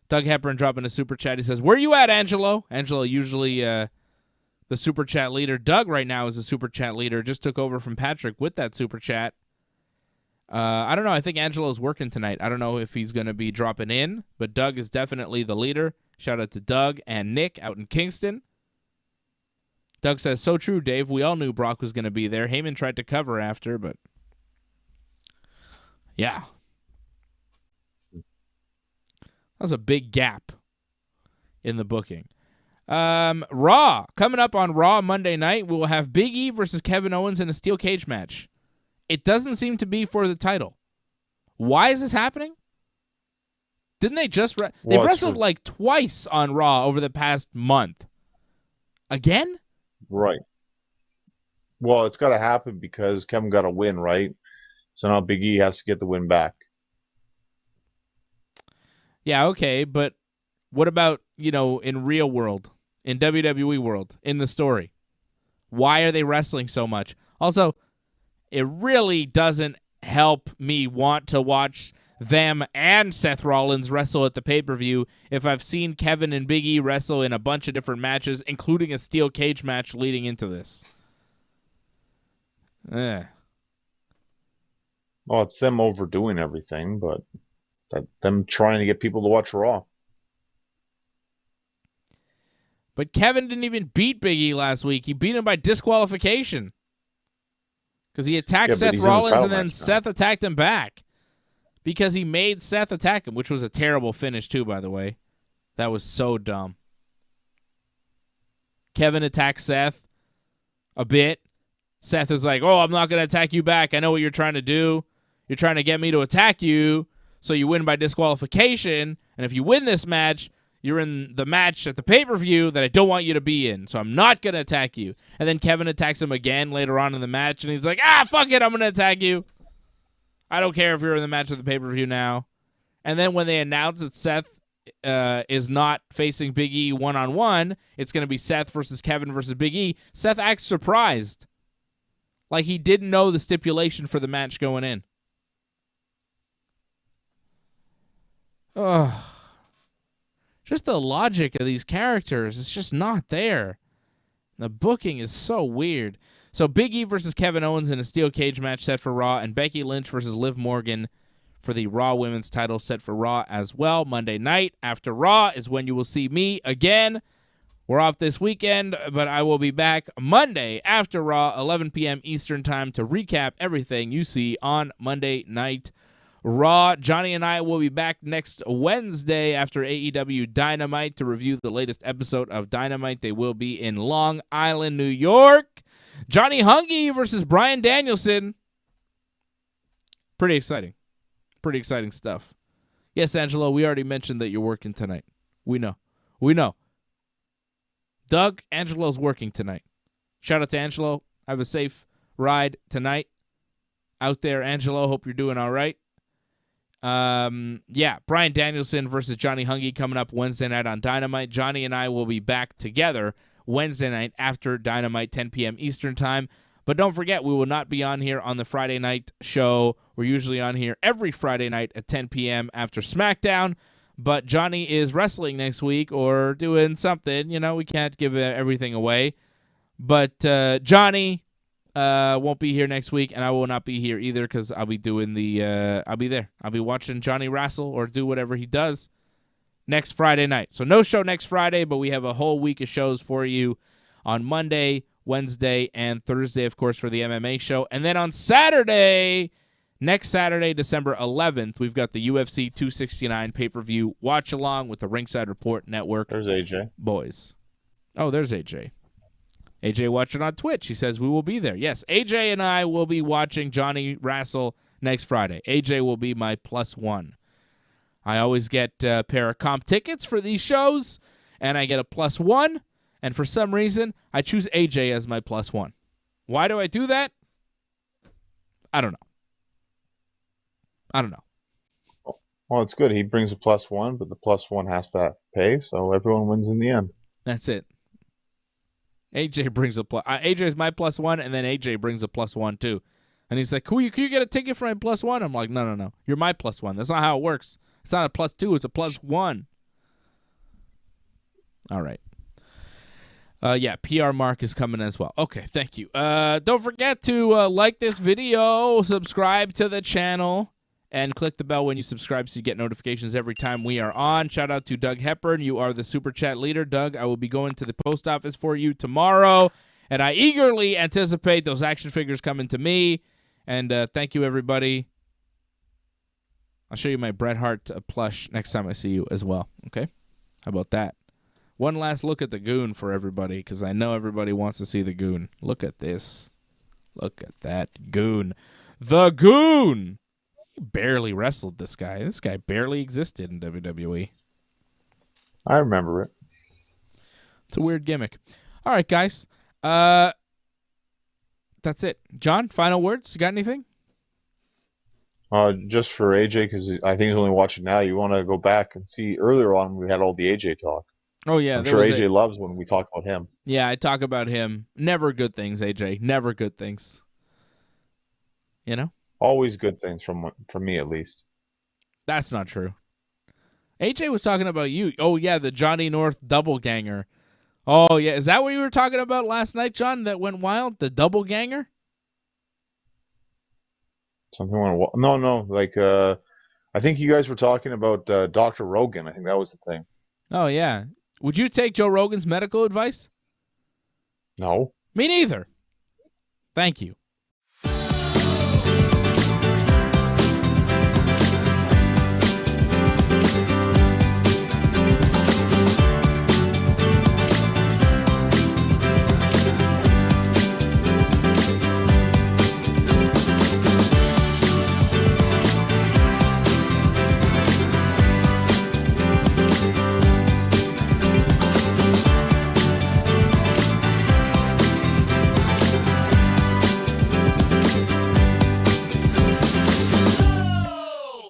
Doug Hepburn dropping a super chat. He says, where you at, Angelo? Angelo, usually the super chat leader. Doug right now is the super chat leader. Just took over from Patrick with that super chat. I don't know. I think Angelo's working tonight. I don't know if he's going to be dropping in, but Doug is definitely the leader. Shout out to Doug and Nick out in Kingston. Doug says, so true, Dave. We all knew Brock was going to be there. Heyman tried to cover after, but yeah. That was a big gap in the booking. Raw. Coming up on Raw Monday night, we will have Big E versus Kevin Owens in a steel cage match. It doesn't seem to be for the title. Why is this happening? Didn't they just... They've wrestled like twice on Raw over the past month. Again? Right. Well, it's got to happen because Kevin got a win, right? So now Big E has to get the win back. Yeah, okay, but what about, in real world, in WWE world, in the story? Why are they wrestling so much? Also, it really doesn't help me want to watch them and Seth Rollins wrestle at the pay-per-view if I've seen Kevin and Big E wrestle in a bunch of different matches, including a steel cage match leading into this. Well, it's them overdoing everything, but them trying to get people to watch Raw. But Kevin didn't even beat Big E last week. He beat him by disqualification. Because he attacked Seth Rollins and then Seth attacked him back. Because he made Seth attack him, which was a terrible finish too, by the way. That was so dumb. Kevin attacks Seth a bit. Seth is like, oh, I'm not going to attack you back. I know what you're trying to do. You're trying to get me to attack you, so you win by disqualification. And if you win this match, you're in the match at the pay-per-view that I don't want you to be in, so I'm not going to attack you. And then Kevin attacks him again later on in the match, and he's like, fuck it, I'm going to attack you. I don't care if you're in the match at the pay-per-view now. And then when they announce that Seth is not facing Big E one-on-one, it's going to be Seth versus Kevin versus Big E, Seth acts surprised. Like he didn't know the stipulation for the match going in. Ugh. Just the logic of these characters is just not there. The booking is so weird. So Big E versus Kevin Owens in a steel cage match set for Raw, and Becky Lynch versus Liv Morgan for the Raw Women's title set for Raw as well. Monday night after Raw is when you will see me again. We're off this weekend, but I will be back Monday after Raw, 11 p.m. Eastern Time, to recap everything you see on Monday Night Raw. Johnny and I will be back next Wednesday after AEW Dynamite to review the latest episode of Dynamite. They will be in Long Island, New York. Johnny Hungy versus Bryan Danielson. Pretty exciting. Pretty exciting stuff. Yes, Angelo, we already mentioned that you're working tonight. We know. Doug, Angelo's working tonight. Shout out to Angelo. Have a safe ride tonight. Out there, Angelo. Hope you're doing all right. Bryan Danielson versus Johnny Hungy coming up Wednesday night on Dynamite. Johnny and I will be back together Wednesday night after Dynamite, 10 p.m. Eastern Time. But don't forget, we will not be on here on the Friday night show. We're usually on here every Friday night at 10 p.m. after Smackdown. But Johnny is wrestling next week or doing something. We can't give everything away. But Johnny won't be here next week, and I will not be here either because I'll be doing I'll be there. I'll be watching Johnny wrestle or do whatever he does next Friday night. So no show next Friday, but we have a whole week of shows for you on Monday, Wednesday, and Thursday, of course, for the MMA show. And then on Saturday, next Saturday, December 11th, we've got the UFC 269 pay-per-view watch-along with the Ringside Report Network. There's AJ. Boys. Oh, there's AJ. AJ watching on Twitch. He says we will be there. Yes, AJ and I will be watching Johnny wrestle next Friday. AJ will be my +1. I always get a pair of comp tickets for these shows, and I get a +1, and for some reason, I choose AJ as my +1. Why do I do that? I don't know. Well, it's good. He brings a +1, but the +1 has to pay, so everyone wins in the end. That's it. AJ brings a AJ is my +1, and then AJ brings a +1 too. And he's like, can you get a ticket for my +1? I'm like, no. You're my +1. That's not how it works. It's not a +2. It's a +1. All right. Yeah, PR Mark is coming as well. Okay, thank you. Don't forget to like this video, subscribe to the channel, and click the bell when you subscribe so you get notifications every time we are on. Shout out to Doug Hepburn. You are the Super Chat leader. Doug, I will be going to the post office for you tomorrow, and I eagerly anticipate those action figures coming to me. And thank you, everybody. I'll show you my Bret Hart plush next time I see you as well. Okay? How about that? One last look at the Goon for everybody, because I know everybody wants to see the Goon. Look at this. Look at that Goon. The Goon! He barely wrestled this guy. This guy barely existed in WWE. I remember it. It's a weird gimmick. All right, guys. That's it. John, final words? You got anything? Just for AJ, because I think he's only watching now. You want to go back and see earlier on we had all the AJ talk. Oh, yeah. I'm sure AJ loves when we talk about him. Yeah, I talk about him. Never good things, AJ. Never good things. You know? Always good things from me, at least. That's not true. AJ was talking about you. Oh, yeah, the Johnny North double ganger. Oh, yeah. Is that what you were talking about last night, John, that went wild? The double ganger? Something went wild. No. Like, I think you guys were talking about Dr. Rogan. I think that was the thing. Oh, yeah. Would you take Joe Rogan's medical advice? No. Me neither. Thank you.